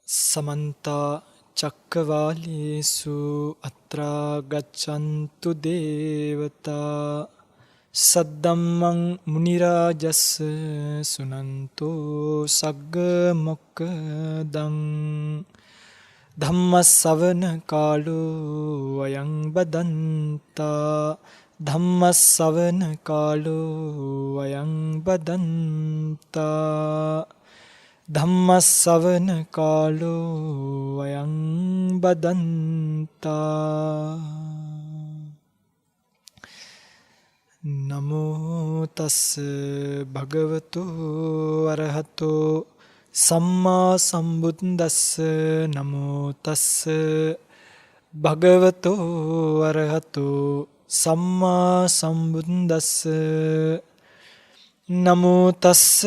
समन्ता चक्रवालेषु अत्रा गच्छन्तु देवता सद्धम्मं मुनिराजस्य सुनन्तो सग्गमोक्खदं धम्मश्रवण कालो अयं बदन्ता धम्मश्रवण कालो अयं बदन्ता ධම්මස්සවන කාලෝ අයං බදන්තා නමෝ තස් භගවතෝ අරහතෝ සම්මා සම්බුද්දස්ස නමෝ තස් භගවතෝ අරහතෝ සම්මා සම්බුද්දස්ස නමෝ තස්ස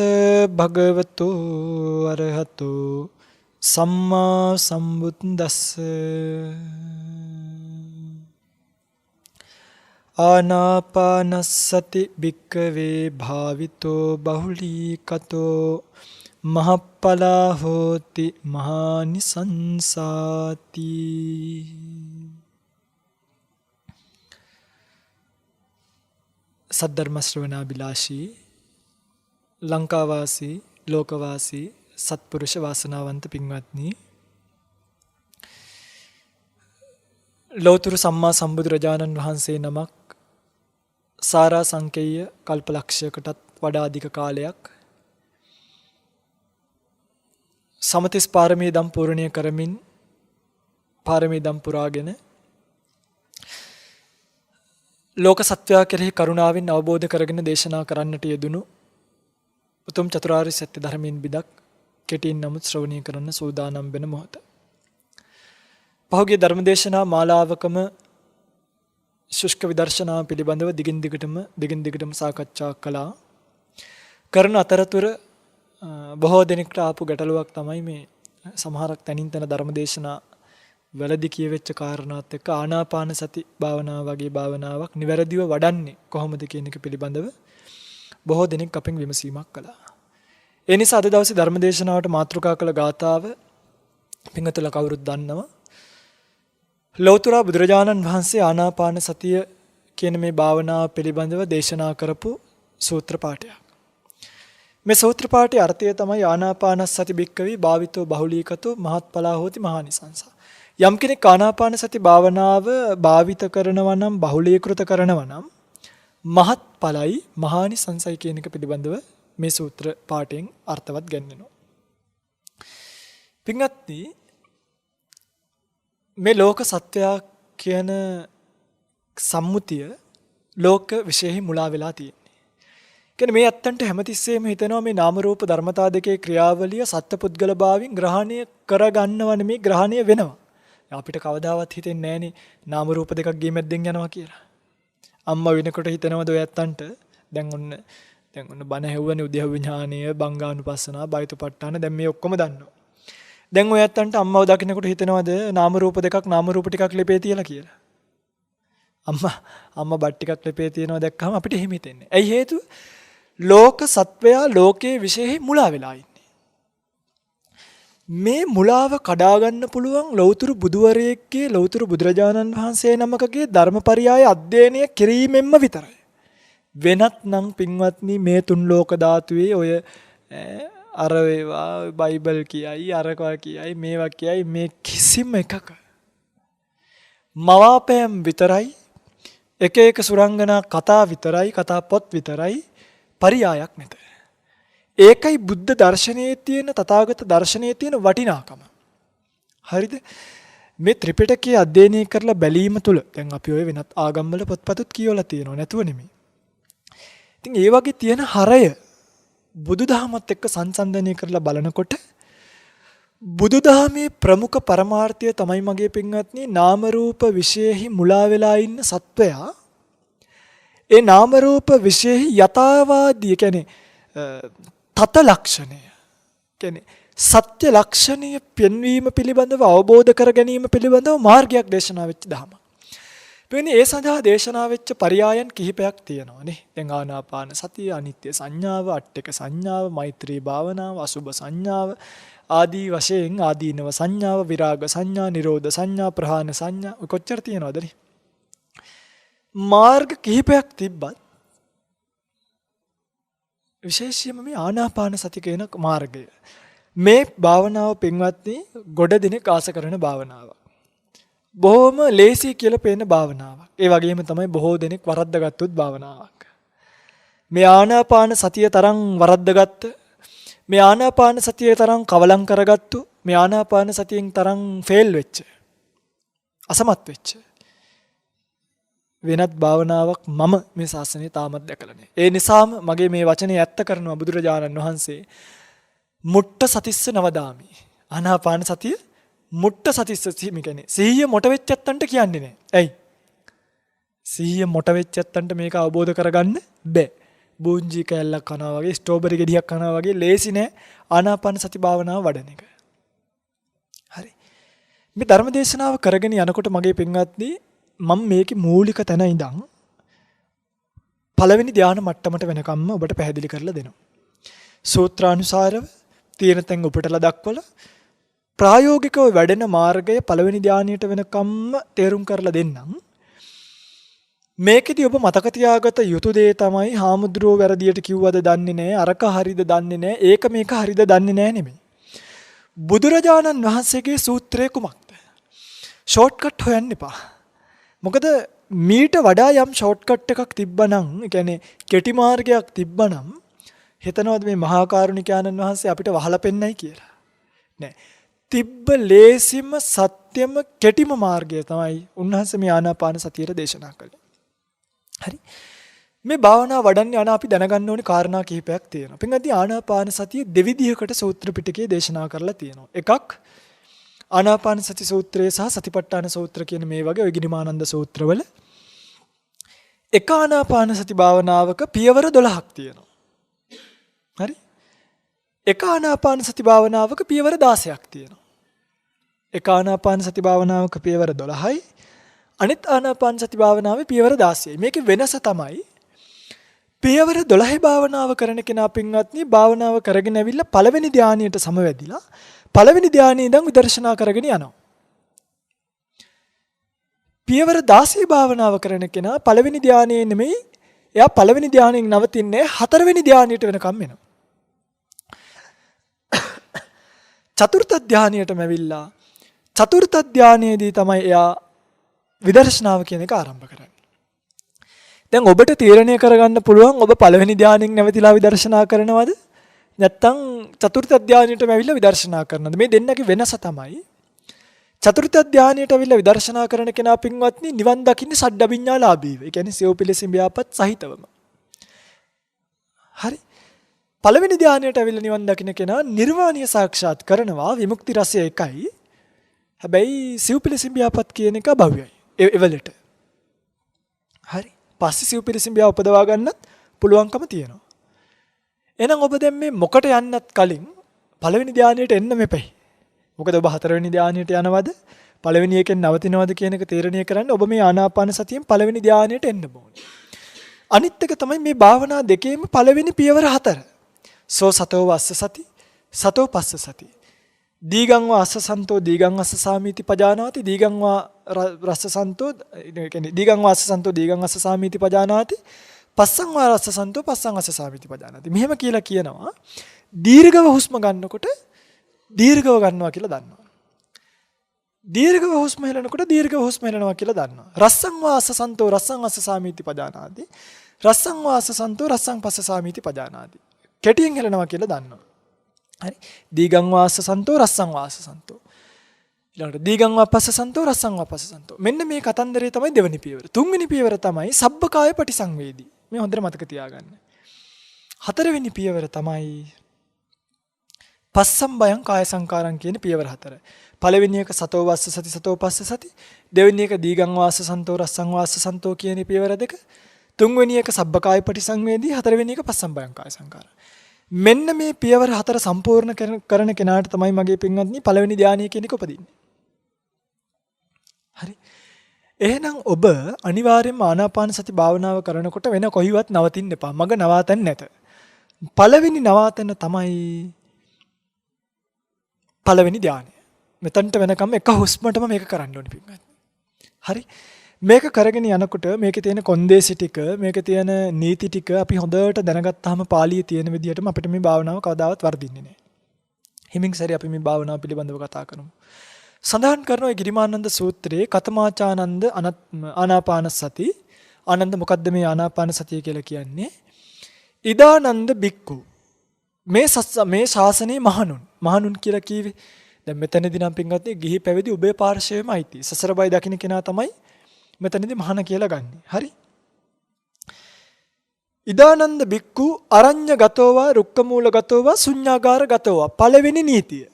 භගවතු අරහතු සම්මා සම්බුද්දස්ස ආනාපානස්සති භික්ඛවේ භාවිතෝ බහුලීකතෝ මහප්පලා හෝති මහානිසංසාති. සද්ධර්ම ශ්‍රවණාබිලාෂී ලංකාවාසී ලෝකවාසී සත්පුරුෂ වාසනාවන්ත පින්වත්නි, ලෞතර සම්මා සම්බුදුරජාණන් වහන්සේ නමක් සාරා සංකේය කල්පලක්ෂයකටත් වඩා අධික කාලයක් සමතිස් පාරමී දම් පූර්ණය කරමින් පාරමී දම් පුරාගෙන ලෝක සත්වයා කෙරෙහි කරුණාවෙන් අවබෝධ කරගෙන දේශනා කරන්නට යෙදුණු උතුම් චතුරාර්ය සත්‍ය ධර්මයෙන් බිදක් කෙටියෙන් නමුත් ශ්‍රවණය කරන්න සූදානම් වෙන මොහොත. පහුගිය ධර්මදේශනා මාලාවකම ශුෂ්ක විදර්ශනා පිළිබඳව දිගින් දිගටම සාකච්ඡා කළා. කරන අතරතුර බොහෝ දෙනෙක්ට ආපු ගැටලුවක් තමයි මේ සමහරක් තැනින් තැන ධර්මදේශනා වලදී කියවෙච්ච කාරණාත් එක්ක ආනාපාන සති භාවනාව වගේ භාවනාවක් නිවැරදිව වඩන්නේ කොහොමද කියන එක පිළිබඳව බොහෝ දෙනෙක් අපෙන් විමසීමක් කළා. ඒ නිසා අද දවසේ ධර්මදේශනාවට මාතෘකා කළ ගාථාව පින්වතුන්ලා කවුරුත් දන්නවා. ලෞතර බුදුරජාණන් වහන්සේ ආනාපාන සතිය කියන මේ භාවනාව පිළිබඳව දේශනා කරපු සූත්‍ර පාඨයක්. මේ සූත්‍ර පාඨයේ අර්ථය තමයි ආනාපානස්සති භික්ඛවේ භාවිතෝ බහුලීකතෝ මහත්ඵලා හෝති මහානිසංසා. යම් කෙනෙක් ආනාපාන සති භාවනාව භාවිත කරනවා නම් බහුලීකృత කරනවා නම් මහත්ඵලයි මහානිසංසයි කියන එක පිළිබඳව මේ සූත්‍ර පාඨයෙන් අර්ථවත් ගන්නවා. පින්වත්නි, මේ ලෝක සත්‍යය කියන සම්මුතිය ලෝක විශේෂෙහි මුලා වෙලා තියෙන්නේ. කියන්නේ මේ අත්තන්ට හැමතිස්සෙම හිතනවා මේ නාම රූප ධර්මතා දෙකේ ක්‍රියාවලිය සත්පුද්ගල භාවයෙන් ග්‍රහණය කරගන්නව නෙමේ ග්‍රහණය වෙනවා. අපිට කවදාවත් හිතෙන්නේ නැහනේ නාම රූප දෙකක් ගියමැද්දෙන් යනවා කියලා. අම්මා වෙනකොට හිතනවද ඔය ඇත්තන්ට දැන් ඔන්න බණ ඇහුවනේ උද්‍යව විඥානීය බංගානුපස්සනා බයිතුපට්ඨාන දැන් මේ ඔක්කොම දන්නවා. දැන් ඔය ඇත්තන්ට අම්මව දකින්නකොට හිතනවද නාම රූප දෙකක් නාම රූප ටිකක් ලිපේ තියලා කියලා. අම්මා බත් ටිකක් ලිපේ තියනවා දැක්කම අපිට එහෙම හිතෙන්නේ. ඇයි හේතුව? ලෝක සත්වයා ලෝකයේ විශේෂෙහි මුලා වෙලා ඉන්නේ. මේ මුලාව කඩා ගන්න පුළුවන් ලෞතර බුදුවරයෙක්ගේ ලෞතර බුදුරජාණන් වහන්සේ නමකගේ ධර්මපරියාය අධ්‍යයනය කිරීමෙන්ම විතරයි. වෙනත් නම් පින්වත්නි මේ තුන් ලෝක ධාතුවේ ඔය අර වේවා බයිබල් කියයි අරකවා කියයි මේවා කියයි මේ කිසිම එකක මවාපෑම් විතරයි එක එක සුරංගනා කතා විතරයි කතා පොත් විතරයි පරියායක් නැත. ඒකයි බුද්ධ දර්ශනයේ තියෙන තථාගත දර්ශනයේ තියෙන වටිනාකම. හරිද? මේ ත්‍රිපිටකයේ අධ්‍යයනය කරලා බැලීම තුළ දැන් අපි ඔය වෙනත් ආගම්වල පොත්පත්ත් කියවලා තියෙනවා නැතුව නෙමෙයි. ඉතින් ඒ වගේ තියෙන හරය බුදුදහමත් එක්ක සංසන්දනය කරලා බලනකොට බුදුදහමේ ප්‍රමුඛ පරමාර්ථය තමයි මගේ පින්වත්නි නාම රූප විශේෂෙහි මුලා වෙලා ඉන්න සත්වයා ඒ නාම රූප විශේෂෙහි යථාවාදී කියන්නේ තත ලක්ෂණය කියන්නේ සත්‍ය ලක්ෂණය පෙන්වීම පිළිබඳව අවබෝධ කර ගැනීම පිළිබඳව මාර්ගයක් දේශනා වෙච්ච ධර්ම. වෙන්නේ ඒ සඳහා දේශනා වෙච්ච පරයයන් කිහිපයක් තියෙනවා නේ. දැන් ආනාපාන සතිය, අනිත්‍ය සංඥාව, අට්ඨක සංඥාව, මෛත්‍රී භාවනාව, අසුභ සංඥාව ආදී වශයෙන් ආදීනව සංඥාව, විරාග සංඥා, නිරෝධ සංඥා, ප්‍රහාණ සංඥා ඔය කොච්චර තියෙනවද? මාර්ග කිහිපයක් තිබ්බත් විශේෂයෙන්ම මේ ආනාපාන සති කියන මාර්ගය මේ භාවනාව පින්වත්නි ගොඩ දිනක ආස කරන භාවනාවක්. බොහොම ලේසි කියලා පේන භාවනාවක්. ඒ වගේම තමයි බොහෝ දෙනෙක් වරද්දාගත්තුත් භාවනාවක්. මේ ආනාපාන සතිය තරම් වරද්දාගත්ත, මේ ආනාපාන සතිය තරම් කවලම් කරගත්තු, මේ ආනාපාන සතියෙන් තරම් ෆේල් වෙච්ච, අසමත් වෙච්ච වෙනත් භාවනාවක් මම මේ ශාසනයේ තාමත් දැකලා නැහැ. ඒ නිසාම මගේ මේ වචනේ ඇත්ත කරනවා බුදුරජාණන් වහන්සේ මුට්ට සතිස්ස නවදාමි. ආනාපාන සතිය මුට්ට සතිස්ස කියන්නේ සිහිය මොට වෙච්ච ඇත්තන්ට කියන්නේ නැහැ. ඇයි? සිහිය මොට වෙච්ච ඇත්තන්ට මේක අවබෝධ කරගන්න බෑ. බූන්ජි කැල්ලක් කනවා වගේ, ස්ට්‍රෝබරි ගෙඩියක් කනවා වගේ ලේසි නෑ ආනාපාන සති භාවනාව වඩන එක. හරි. මේ ධර්ම දේශනාව කරගෙන යනකොට මගේ පින්වත්නි මම මේකේ මූලික තැන ඉඳන් පළවෙනි ධානය මට්ටමට වෙනකම්ම ඔබට පැහැදිලි කරලා දෙනවා. සූත්‍රානුසාරව තියෙන තැන් උපටලා දක්වලා ප්‍රායෝගිකව වැඩෙන මාර්ගය පළවෙනි ධානයට වෙනකම්ම තේරුම් කරලා දෙන්නම්. මේකෙදි ඔබ මතක තියාගත යුතු දේ තමයි හාමුදුරුවෝ වැරදියට කිව්වද දන්නේ නැහැ, අරක හරිද දන්නේ නැහැ, ඒක මේක හරිද දන්නේ නැහැ නෙමෙයි. බුදුරජාණන් වහන්සේගේ සූත්‍රය කුමක්ද? ෂෝට්කට් හොයන්න එපා. මොකද මීට වඩා යම් ෂෝට්කට් එකක් තිබ්බනම්, ඒ කියන්නේ කෙටි මාර්ගයක් තිබ්බනම් හිතනවාද මේ මහා කාරුණිකයන්න් වහන්සේ අපිට වහලා පෙන්නයි කියලා? නෑ. තිබ්බ ලේසිම සත්‍යම කෙටිම මාර්ගය තමයි උන්වහන්සේ මේ ආනාපාන සතියේ දේශනා කළේ. හරි. මේ භාවනාව වඩන්න යන අපි දැනගන්න ඕනේ කාරණා කිහිපයක් තියෙනවා. පින්වත්නි ආනාපාන සතිය දෙවිධයකට සූත්‍ර පිටකයේ දේශනා කරලා තියෙනවා. එකක් ආනාපාන සති සූත්‍රය සහ සතිපට්ඨාන සූත්‍ර කියන මේ වගේ ඔය ගිනිමානන්ද සූත්‍රවල එක ආනාපාන සති භාවනාවක පියවර 12ක් තියෙනවා. හරි? එක ආනාපාන සති භාවනාවක පියවර 16ක් තියෙනවා. එක ආනාපාන සති භාවනාවක පියවර 12යි, අනිත් ආනාපාන සති භාවනාවේ පියවර 16යි. මේකේ වෙනස තමයි පියවර 12 භාවනාව කරන කෙනා පින්වත්නි භාවනාව කරගෙන ඇවිල්ලා පළවෙනි ධානයට සමවැදිලා පළවෙනි ධානයේ ඉඳන් විදර්ශනා කරගෙන යනවා. පියවර 16 භාවනාව කරන කෙනා පළවෙනි ධානයේ නෙමෙයි, එයා පළවෙනි ධානයෙන් නවතින්නේ හතරවෙනි ධානයට වෙනකම් එනවා. චතුර්ථ ධානයටම ඇවිල්ලා චතුර්ථ ධානයේදී තමයි එයා විදර්ශනාව කියන එක ආරම්භ කරන්නේ. දැන් ඔබට තීරණය කරගන්න පුළුවන් ඔබ පළවෙනි ධානයෙන් නැවතිලා විදර්ශනා කරනවද? නැත්නම් චතුර්ථ ධානයටම ඇවිල්ලා විදර්ශනා කරනවද? මේ දෙන්නගේ වෙනස තමයි චතුර්ථ ධානයට ඇවිල්ලා විදර්ශනා කරන කෙනා පින්වත්නි නිවන් දකින්නේ සඩ්ඩවිඤ්ඤාලාභීව. ඒ කියන්නේ සියෝ පිළිසිඹියාපත් සහිතවම. හරි. පළවෙනි ධානයට ඇවිල්ලා නිවන් දකින්න කෙනා නිර්වාණය සාක්ෂාත් කරනවා, විමුක්ති රසය එකයි. හැබැයි සිව් පිළිසිඹියාපත් කියන එක භව්‍යයි. එවලට. හරි. පස්සේ සිව් පිළිසිඹියා උපදවා ගන්නත් පුළුවන්කම තියෙනවා. එහෙනම් ඔබ දැන් මේ මොකට යන්නත් කලින් පළවෙනි ධානයට එන්න මෙපයි. මොකද ඔබ හතරවෙනි ධානයට යනවද? පළවෙනි එකෙන් නවතිනවද කියන එක තීරණය කරන්න ඔබ මේ ආනාපාන සතියෙන් පළවෙනි ධානයට එන්න ඕනේ. අනිත් එක තමයි මේ භාවනා දෙකේම පළවෙනි පියවර 4. සෝ සතෝ වස්ස සති, සතෝ පස්ස සති. දීගං වා අස්ස සන්තෝ දීගං අස්ස සාමීති පජානාති, දීගං වා රස්ස සන්තෝ කියන්නේ දීගං වා අස්ස සන්තෝ දීගං අස්ස සාමීති පජානාති, පස්සං වා රස්ස සන්තෝ පස්සං අස්ස සාමීති පජානාති. මෙහෙම කියලා කියනවා දීර්ඝව හුස්ම ගන්නකොට දීර්ඝව ගන්නවා කියලා දන්නවා. දීර්ඝව හුස්ම හෙලනකොට දීර්ඝව හුස්ම හෙලනවා කියලා දන්නවා. රස්සං වා අස්ස සන්තෝ රස්සං අස්ස සාමීති පජානාති, රස්සං වා අස්ස සන්තෝ රස්සං පස්ස සාමීති පජානාති. කෙටියෙන් හෙලනවා කියලා දන්නවා. හරි. දීගං වා අස්ස සන්තෝ රස්සං වා අස්ස සන්තෝ. ඊළඟට දීගං වා පස්ස සන්තෝ රස්සං වා පස්ස සන්තෝ. මෙන්න මේ කතන්දරේ තමයි දෙවෙනි පියවර. තුන්වෙනි පියවර තමයි සබ්බකාය පටිසංවේදී. මේ හොඳට මතක තියාගන්න. හතරවෙනි පියවර තමයි පස්සම් බයං කාය සංකාරං කියන පියවර 4. පළවෙනි එක සතෝ වස්ස සති සතෝ පස්ස සති, දෙවෙනි එක දීගං වාස්ස සන්තෝ රස්සං වාස්ස සන්තෝ කියන පියවර 2, තුන්වෙනි එක සබ්බකාය පටිසංවේදී, හතරවෙනි එක පස්සම් බයං කාය සංකාර. මෙන්න මේ පියවර 4 සම්පූර්ණ කරන කෙනාට තමයි මගේ පින්වත්නි පළවෙනි ධානය කියන එක උපදින්නේ. හරි. එහෙනම් ඔබ අනිවාර්යයෙන්ම ආනාපාන සති භාවනාව කරනකොට වෙන කොහිවත් නවතින්න එපා. මග නවාතැන් නැත. පළවෙනි නවාතැන තමයි පළවෙනි ධානය. මෙතනට වෙනකම් එක හුස්මටම මේක කරන්න ඕනේ පින්වත්නි. හරි. මේක කරගෙන යනකොට මේකේ තියෙන කොන්දේසි ටික, මේකේ තියෙන නීති ටික අපි හොඳට දැනගත්තාම පාළියේ තියෙන විදිහටම අපිට මේ භාවනාව කවදාවත් වර්ධින්නේ නැහැ. හිමින් සැරේ අපි මේ භාවනාව පිළිබඳව කතා කරමු. සඳහන් කරනවා ගිරිමානන්ද සූත්‍රයේ කතමාචානන්ද ආනාපාන සති. ආනන්ද මොකද්ද මේ ආනාපාන සතිය කියලා කියන්නේ? ඉදානන්ද බික්කු. මේ ශාසනයේ මහණුන් කියලා කීවේ. දැන් මෙතනදී නම් පින්වත්නි ගිහි පැවිදි උභය පාර්ශ්වයම අයිති. සසර බය දකින්න කෙනා තමයි මෙතනදී මහණ කියලා ගන්නෙ. හරි. ඉදානන්ද බික්කු අරඤ්‍ය ගතෝවා රුක්කමූල ගතෝවා ශුඤ්ඤාගාර ගතෝවා. පළවෙනි නීතිය.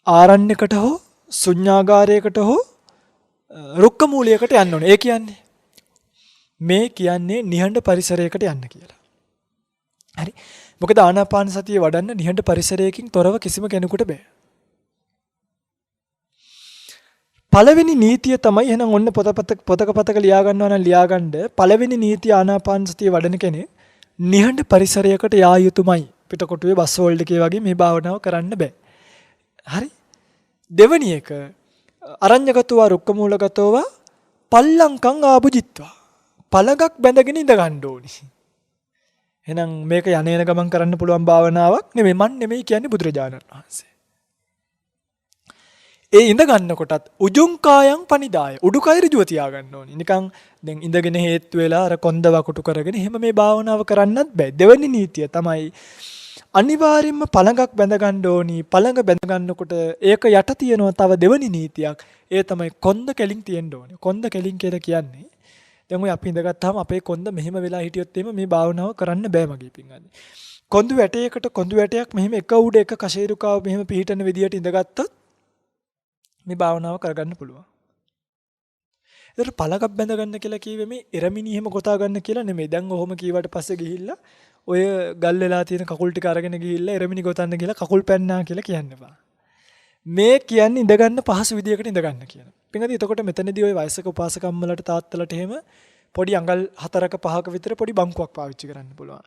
ආරණ්‍යකට හෝ ශුඤ්ඤාගාරයකට හෝ රුක්කමූලයකට යන්න ඕනේ. ඒ කියන්නේ මේ කියන්නේ නිහඬ පරිසරයකට යන්න කියලා. හරි. මොකද ආනාපාන සතිය වඩන්න නිහඬ පරිසරයකින් තොරව කිසිම කෙනෙකුට බෑ. පළවෙනි නීතිය තමයි එහෙනම් ඔන්න පොතක ලියා ගන්නවා නම් ලියාගන්න පළවෙනි නීතිය ආනාපාන සතිය වඩන කෙනෙක් නිහඬ පරිසරයකට යා යුතුමයි. පිටකොටුවේ බස් හෝල්ඩ් එකේ වගේ මේ භාවනාව කරන්න බෑ. හරි. දෙවෙනි එක අරඤ්‍යගතව රුක්කමූලගතව පල්ලංකං ආභුජිත්වා. පළඟක් බැඳගෙන ඉඳ ගන්න ඕනි. එහෙනම් මේක යන්නේන ගමන් කරන්න පුළුවන් භාවනාවක් නෙමෙයි. මන් නෙමෙයි කියන්නේ බුදුරජාණන් වහන්සේ. ඒ ඉඳ ගන්නකොටත් උජුං කායං පනිදාය. උඩුකය ඍජුව තියා ගන්න ඕනි. නිකන් දැන් ඉඳගෙන හේතු වෙලා අර කොන්ද වකුටු කරගෙන එහෙම මේ භාවනාව කරන්නත් බෑ. දෙවෙනි නීතිය තමයි අනිවාර්යයෙන්ම පළඟක් බැඳ ගන්න ඕනි. පළඟ බැඳ ගන්නකොට ඒක යට තියෙනවා තව දෙවෙනි නීතියක්. ඒ තමයි කොන්ද කෙලින් තියෙන්න ඕනේ. කොන්ද කෙලින් කියලා කියන්නේ දැන් ඔය අපි ඉඳගත්තාම අපේ කොන්ද මෙහෙම වෙලා හිටියොත් එimhe මේ භාවනාව කරන්න බෑ මගේ පිංගන්නේ. කොන්දු වැටයකට කොන්දු වැටයක් මෙහෙම එක උඩ එක කශේරුකාව මෙහෙම පිහිටන විදියට ඉඳගත්තොත් මේ භාවනාව කරගන්න පුළුවන්. ඒතර පළඟක් බැඳ ගන්න කියලා කිව්වේ මේ එරමිනි එහෙම ගොතා ගන්න කියලා නෙමෙයි. දැන් ඔහොම කීවට පස්සේ ගිහිල්ලා ඔය ගල් වෙලා තියෙන කකුල් ටික අරගෙන ගිහිල්ලා එරමිනි ගොතන්න කියලා කකුල් පැන්නා කියලා කියන්න බෑ. මේ කියන්නේ ඉඳ ගන්න පහසු විදියකට ඉඳ ගන්න කියන. පින්වත්නි එතකොට මෙතනදී ওই වයසක උපාසකම්මලට තාත්තලට එහෙම පොඩි අඟල් 4ක 5ක විතර පොඩි බංකුවක් පාවිච්චි කරන්න පුළුවන්.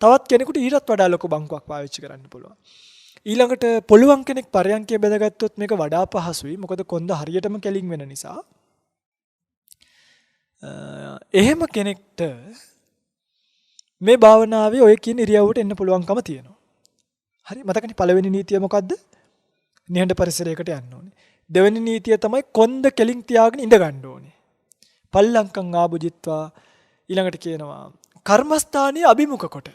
තවත් කෙනෙකුට ඊටත් වඩා ලොකු බංකුවක් පාවිච්චි කරන්න පුළුවන්. ඊළඟට පුළුවන් කෙනෙක් පරයන්කේ බැඳගත්තොත් මේක වඩා පහසුයි. මොකද කොන්ද හරියටම කෙලින් වෙන නිසා. එහෙම කෙනෙක්ට මේ භාවනාවේ ඔය කියන ඉරියව්වට එන්න පුළුවන්කම තියෙනවා. හරි මතකනේ පළවෙනි නීතිය මොකද්ද? නිහඬ පරිසරයකට යන්න ඕනේ. දෙවෙනි නීතිය තමයි කොන්ද කෙලින් තියාගෙන ඉඳ ගන්න ඕනේ. පල්ලංකං ආභුජිත්වා ඊළඟට කියනවා කර්මස්ථානීය අභිමුඛ කොට.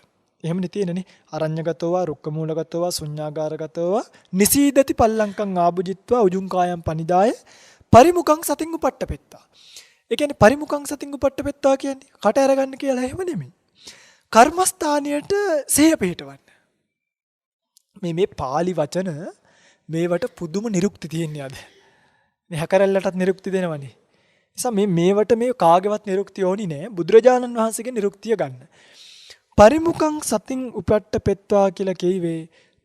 එහෙමනේ තියෙනනේ. අරඤ්‍යගතව, රුක්කමූලගතව, ශුඤ්ඤාගාරගතව නිසීදති පල්ලංකං ආභුජිත්වා උජුං කායම් පනිදාය පරිමුඛං සතින් උපට්ඨපෙත්තා. ඒ කියන්නේ පරිමුඛං සතින් උපට්ඨපෙත්තා කියන්නේ කට අරගන්න කියලා එහෙම නෙමෙයි. කර්මස්ථානියට සිහිය පිහිටවන්න. මේ පාලි වචන මේවට පුදුම නිරුක්ති තියෙන්නේ අද. මේ හැකරල්ලටත් නිරුක්ති දෙනවනේ. නිසා මේවට මේ කාගේවත් නිරුක්තිය ඕනි නෑ. බුදුරජාණන් වහන්සේගේ නිරුක්තිය ගන්න. පරිමුඛං සතින් උපට්ඨපෙත්වා කියලා කියවේ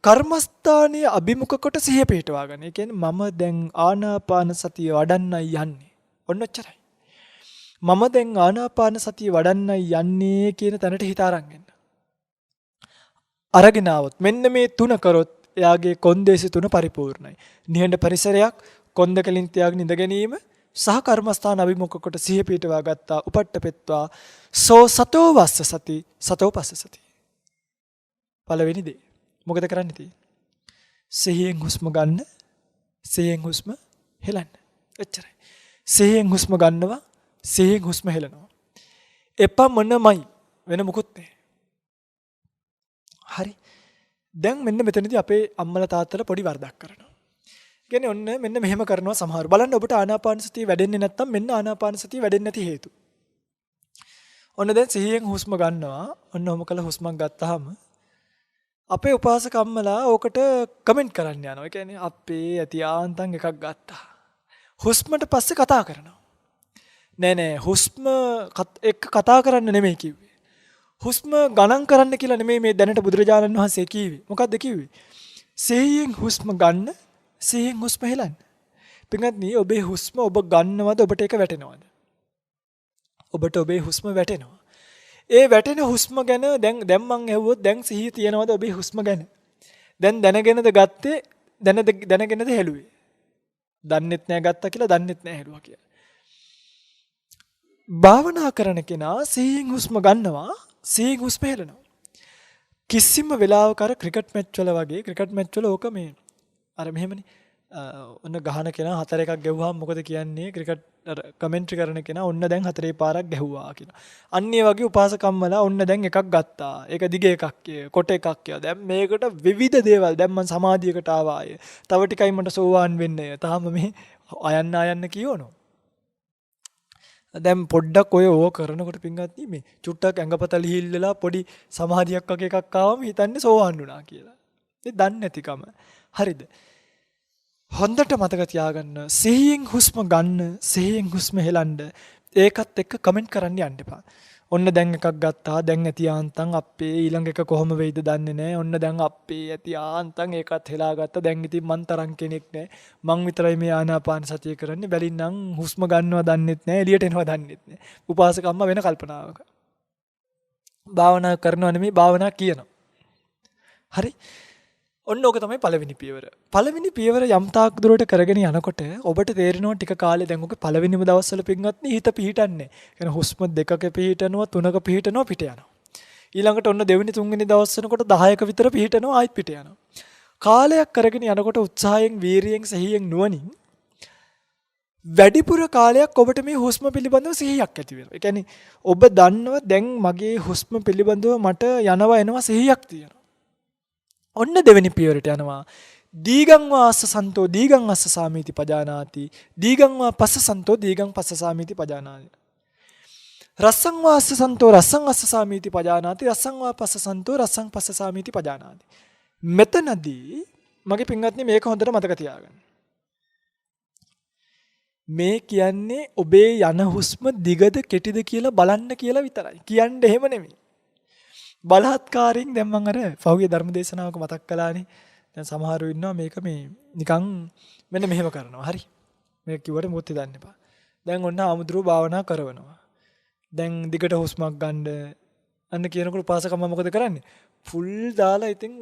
කර්මස්ථානීය අභිමුඛ කොට සිහිය පිහිටවා ගන්න. ඒ කියන්නේ මම දැන් ආනාපාන සතිය වඩන්නයි යන්නේ. ඔන්න ඔච්චරයි. මම දැන් ආනාපාන සතිය වඩන්නයි යන්නේ කියන තැනට හිත අරන් එන්න. අරගෙන આવොත් මෙන්න මේ තුන කරොත් එයාගේ කොන්දේසි තුන පරිපූර්ණයි. නිහඬ පරිසරයක්, කොන්ද කෙලින් තියාගෙන ඉඳ ගැනීම සහ කර්මස්ථාන අභිමුඛ කොට සිහිය පිහිටවා ගත්තා උපට්ඨපෙත්වා සෝ සතෝ වස්ස සති සතෝ පස්ස සති. පළවෙනි දේ. මොකද කරන්න තියෙන්නේ? සිහියෙන් හුස්ම ගන්න, සිහියෙන් හුස්ම හෙලන්න. එච්චරයි. සිහියෙන් හුස්ම ගන්නවා, සිහියෙන් හුස්ම හෙලනවා. එපමණමයි වෙන මොකුත් නැහැ. හරි. දැන් මෙන්න මෙතනදී අපේ අම්මලා තාත්තලා පොඩි වරදක් කරනවා. කියන්නේ ඔන්න මෙන්න මෙහෙම කරනවා සමහරව. බලන්න ඔබට ආනාපාන සතිය වැඩෙන්නේ නැත්නම් මෙන්න ආනාපාන සතිය වැඩෙන්නේ නැති හේතු. ඔන්න දැන් සිහියෙන් හුස්ම ගන්නවා. ඔන්න ඔහොම කළා හුස්මක් ගත්තාම අපේ උපාසක අම්මලා ඕකට කමෙන්ට් කරන්න යනවා. ඒ කියන්නේ අපේ ඇති ආන්තම් එකක් ගත්තා. හුස්මට පස්සේ කතා කරනවා. නෑ හුස්ම එක්ක කතා කරන්න නෙමෙයි කිව්වේ. හුස්ම ගණන් කරන්න කියලා නෙමෙයි මේ දැනට බුදුරජාණන් වහන්සේ කිව්වේ. මොකද්ද කිව්වේ? සිහියෙන් හුස්ම ගන්න, සිහියෙන් හුස්ම හෙලන්න. පින්වත්නි ඔබේ හුස්ම ඔබ ගන්නවද ඔබට ඒක වැටෙනවද? ඔබට ඔබේ හුස්ම වැටෙනවා. ඒ වැටෙන හුස්ම ගැන දැන් මං ඇහුවොත් දැන් සිහිය තියනවද ඔබේ හුස්ම ගැන? දැන් දැනගෙනද ගත්තේ දැනගෙනද හෙළුවේ. දන්නෙත් නෑ ගත්තා කියලා දන්නෙත් නෑ හෙළුවා කියලා. භාවනා කරන කෙනා සිහියෙන් හුස්ම ගන්නවා සිහියෙන් හුස්ම හෙළනවා. කිසිම වෙලාවක අර ක්‍රිකට් මැච් වල වගේ ක්‍රිකට් මැච් වල ඕක මේ අර මෙහෙමනේ ඔන්න ගහන කෙනා 4 එකක් ගැහුවාම මොකද කියන්නේ ක්‍රිකට් අර කමෙන්ටරි කරන කෙනා ඔන්න දැන් 4 පාරක් ගැහුවා කියලා. අන්න ඒ වගේ උපාසකම්මලා ඔන්න දැන් එකක් ගත්තා. ඒක දිග එකක් කොට එකක් කියලා. දැන් මේකට විවිධ දේවල් දැන් මම සමාධියකට ආවා ආයේ. තව ටිකයි මට සෝවාන් වෙන්නේ. තාම මේ අයන්න කියවනවා. දැන් පොඩ්ඩක් ඔය කරනකොට පින්වත්නි මේ චුට්ටක් ඇඟපත ලිහිල්ලලා පොඩි සමාධියක් වගේ එකක් ආවම හිතන්නේ සෝවාන් වුණා කියලා. ඒ දන්නේ නැතිකම. හරිද? හොඳට මතක තියාගන්න සිහියෙන් හුස්ම ගන්න සිහියෙන් හුස්ම හෙලන්න ඒකත් එක්ක කමෙන්ට් කරන්න යන්න එපා. ඔන්න දැන් එකක් ගත්තා දැන් ඇති ආන්තම් අපේ ඊළඟ එක කොහොම වෙයිද දන්නේ නැහැ. ඔන්න දැන් අපේ ඇති ආන්තම් ඒකත් හෙලා ගත්තා. දැන් ඉතින් මං තරම් කෙනෙක් නැහැ. මං විතරයි මේ ආනාපාන සතිය කරන්නේ. බැලින්නම් හුස්ම ගන්නවා දන්නෙත් නැහැ එළියට එනවා දන්නෙත් නැහැ. උපාසකම්ම වෙන කල්පනාවක. භාවනා කරනවා නෙමෙයි භාවනා කියනවා. හරි? ඔන්න ඕක තමයි පළවෙනි පියවර. පළවෙනි පියවර යම් තාක් දුරට කරගෙන යනකොට ඔබට තේරෙනවා ටික කාලේ දැන් ඔක පළවෙනිම දවස්වල පින්වත්නි හිත පිහිටන්නේ. يعني හුස්ම දෙකක පිහිටනවා තුනක පිහිටනවා පිට යනවා. ඊළඟට ඔන්න දෙවෙනි තුන්වෙනි දවස් වෙනකොට 10ක විතර පිහිටනවා ආයෙත් පිට යනවා. කාලයක් කරගෙන යනකොට උත්සාහයෙන් වීරියෙන් සහියෙන් නුවණින් වැඩිපුර කාලයක් ඔබට මේ හුස්ම පිළිබඳව සිහියක් ඇති වෙනවා. ඒ කියන්නේ ඔබ දන්නවා දැන් මගේ හුස්ම පිළිබඳව මට යනවා එනවා සිහියක් තියෙනවා. ඔන්න දෙවෙනි පියවරට යනවා. දීගං වාස්ස සන්තෝ දීගං අස්ස සාමීති පජානාති. දීගං වා පස්ස සන්තෝ දීගං පස්ස සාමීති පජානාති. රස්සං වාස්ස සන්තෝ රස්සං අස්ස සාමීති පජානාති. රස්සං වා පස්ස සන්තෝ රස්සං පස්ස සාමීති පජානාති. මෙතනදී මගේ පින්වත්නි මේක හොඳට මතක තියාගන්න. මේ කියන්නේ ඔබේ යන හුස්ම දිගද කෙටිද කියලා බලන්න කියලා විතරයි. කියන්නේ එහෙම නෙමෙයි. බලහත්කාරයෙන් දැන් මම අර පහුගිය ධර්ම දේශනාවක මතක් කළානේ. දැන් සමහරව ඉන්නවා මේක මේ නිකන් මෙන්න මෙහෙම කරනවා. හරි. මේක කිව්වට මොකද දන්න එපා. දැන් ඔන්න ආමුද්‍රෝ භාවනා කරනවා. දැන් දිගට හුස්මක් ගන්න අන්න කියනකොට උපාසකම්ම මොකද කරන්නේ? ෆුල් දාලා ඉතින්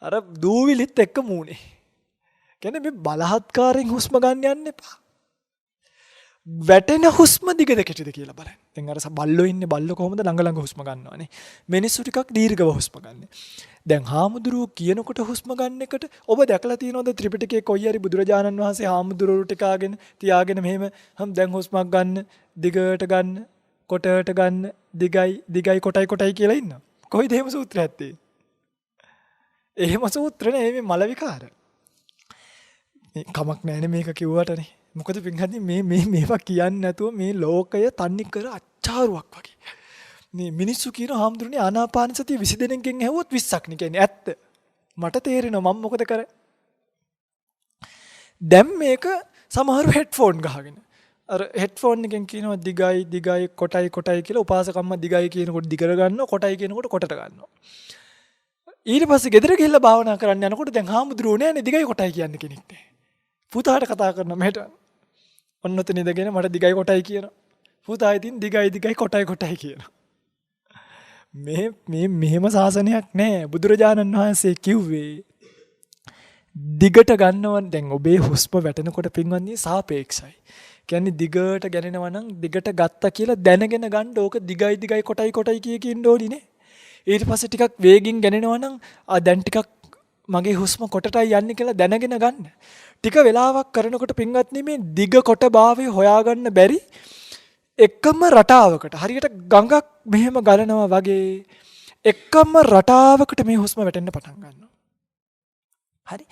අර දූවිලිත් එක්ක මූණේ. කියන්නේ මේ බලහත්කාරයෙන් හුස්ම ගන්න යන්න එපා. වැටෙන හුස්ම දිගද කෙටිද කියලා බලන්න. දැන් අර බල්ලෝ ඉන්නේ බල්ලෝ කොහොමද ළඟ හුස්ම ගන්නවනේ. මිනිස්සු ටිකක් දීර්ඝව හුස්ම ගන්න. දැන් හාමුදුරුවෝ කියනකොට හුස්ම ගන්න එකට ඔබ දැකලා තියෙනවද ත්‍රිපිටකයේ කොයි හරි බුදුරජාණන් වහන්සේ හාමුදුරුවෝ ටිකාගෙන තියාගෙන මෙහෙම දැන් හුස්මක් ගන්න දිගට ගන්න කොටට ගන්න දිගයි කොටයි කියලා ඉන්නවා. කොයිද එහෙම සූත්‍රයක් තියෙන්නේ? එහෙම සූත්‍ර නේ මේ මල විකාර. මේ කමක් නැහැනේ මේක කිව්වටනේ. මොකද පින්හදි මේවා කියන්නේ නැතුව මේ ලෝකය තන්නේ කර අච්චාරුවක් වගේ. මේ මිනිස්සු කියන හාමුදුරනේ ආනාපාන සතිය 20 දෙනෙක්ගෙන් ඇහුවොත් 20ක් නේ කියන්නේ ඇත්ත. මට තේරෙනවා මම මොකද කරේ. දැන් මේක සමහරව හෙඩ්ෆෝන් ගහගෙන අර හෙඩ්ෆෝන් එකෙන් කියනවා දිගයි කොටයි කියලා උපාසකම්ම දිගයි කියනකොට දිගට ගන්නවා කොටයි කියනකොට කොටට ගන්නවා. ඊට පස්සේ ගෙදර ගිහිල්ලා භාවනා කරන්න යනකොට දැන් හාමුදුරුවෝ නෑනේ දිගයි කොටයි කියන්නේ කෙනෙක් නෑ. පුතාට කතා කරනවා මෙහෙට ඔන්න ඔතන ඉඳගෙන මට දිගයි කොටයි කියනවා. පුතා ඉතින් දිගයි කොටයි කියනවා. මේ මෙහෙම සාසනයක් නෑ. බුදුරජාණන් වහන්සේ කිව්වේ දිගට ගන්නවන් දැන් ඔබේ හුස්ම වැටෙනකොට පින්වත්නි සාපේක්ෂයි. කියන්නේ දිගට ගණනවා නම් දිගට ගත්තා කියලා දැනගෙන ගන්න ඕක දිගයි කොටයි කියකින් ඕනි නේ. ඊට පස්සේ ටිකක් වේගින් ගණනවා නම් දැන් ටිකක් මගේ හුස්ම කොටටයි යන්නේ කියලා දැනගෙන ගන්න. ටික වෙලාවක් කරනකොට පින්වත්නි මේ දිග කොට භාවය හොයාගන්න බැරි එකම රටාවකට හරියට ගඟක් මෙහෙම ගලනවා වගේ එකම රටාවකට මේ හුස්ම වැටෙන්න පටන් ගන්නවා. හරි.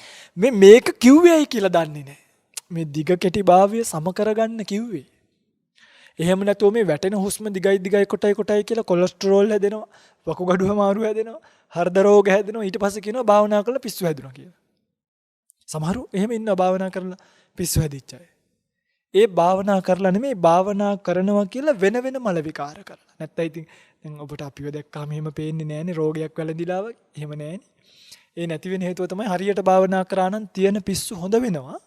මේක කිව්වේයි කියලා දන්නේ නැහැ. මේ දිග කෙටි භාවය සම කරගන්න කිව්වේ. එහෙම නැතුව මේ වැටෙන හුස්ම දිගයි කොටයි කියලා කොලෙස්ටරෝල් හැදෙනවා, වකුගඩුව අමාරු හැදෙනවා, හෘද රෝග හැදෙනවා. ඊට පස්සේ කියනවා භාවනා කරලා පිස්සු හැදුණා කියලා. සමහරු එහෙම ඉන්නවා භාවනා කරලා පිස්සු හැදිච්ච අය. ඒ භාවනා කරලා නෙමෙයි භාවනා කරනවා කියලා වෙන මල විකාර කරලා. නැත්නම් ඉතින් දැන් ඔබට අපිව දැක්කාම එහෙම පේන්නේ නැහනේ රෝගයක් වැළඳිලා වගේ. එහෙම නැහනේ. ඒ නැති වෙන හේතුව තමයි හරියට භාවනා කරා නම් තියෙන පිස්සු හොඳ වෙනවා.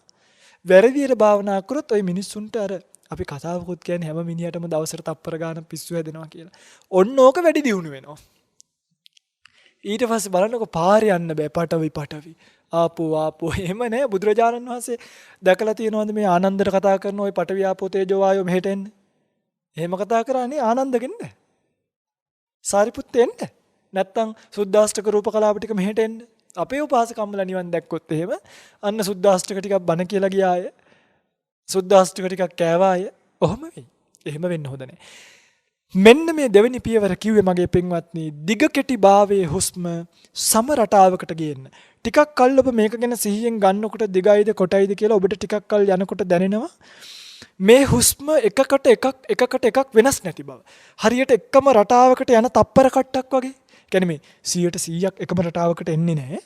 වැරදියට භාවනා කරොත් ওই මිනිස්සුන්ට අර අපි කතාවකුත් කියන්නේ හැම මිනිහටම දවසට තප්පර ගාන පිස්සු හැදෙනවා කියලා. ඔන්න ඕක වැඩි දියුණු වෙනවා. ඊට පස්සේ බලන්නකො පාරේ යන්න බෑ පටවි ආපෝ එහෙම නෑ. බුදුරජාණන් වහන්සේ දැකලා තියෙනවද මේ ආනන්දට කතා කරන ওই පටවි ආපෝ තේජෝ වායෝ මෙහෙට එන්න? එහෙම කතා කරන්නේ ආනන්දගෙන් නෑ. සාරිපුත්ත එන්න. නැත්තම් සුද්දාෂ්ටක රූප කලාප ටික මෙහෙට එන්න. අපේ උපාසකම්මලා නිවන් දැක්කොත් එහෙම අන්න සුද්දාෂ්ටක ටිකක් බණ කියලා ගියාය. සුද්දාෂ්ටක ටිකක් කෑවාය. ඔහොම වෙයි. එහෙම වෙන්න හොඳ නෑ. මෙන්න මේ දෙවෙනි පියවර කිව්වේ මගේ පින්වත්නි දිග කෙටි භාවයේ හුස්ම සම රටාවකට ගේන්න. ටිකක් කල් ඔබ මේක ගැන සිහියෙන් ගන්නකොට දිගයිද කොටයිද කියලා ඔබට ටිකක් කල් යනකොට දැනෙනවා මේ හුස්ම එකකට එකක් වෙනස් නැති බව. හරියට එකම රටාවකට යන තප්පර කට්ටක් වගේ. කියන්නේ මේ 100% එකම රටාවකට එන්නේ නැහැ.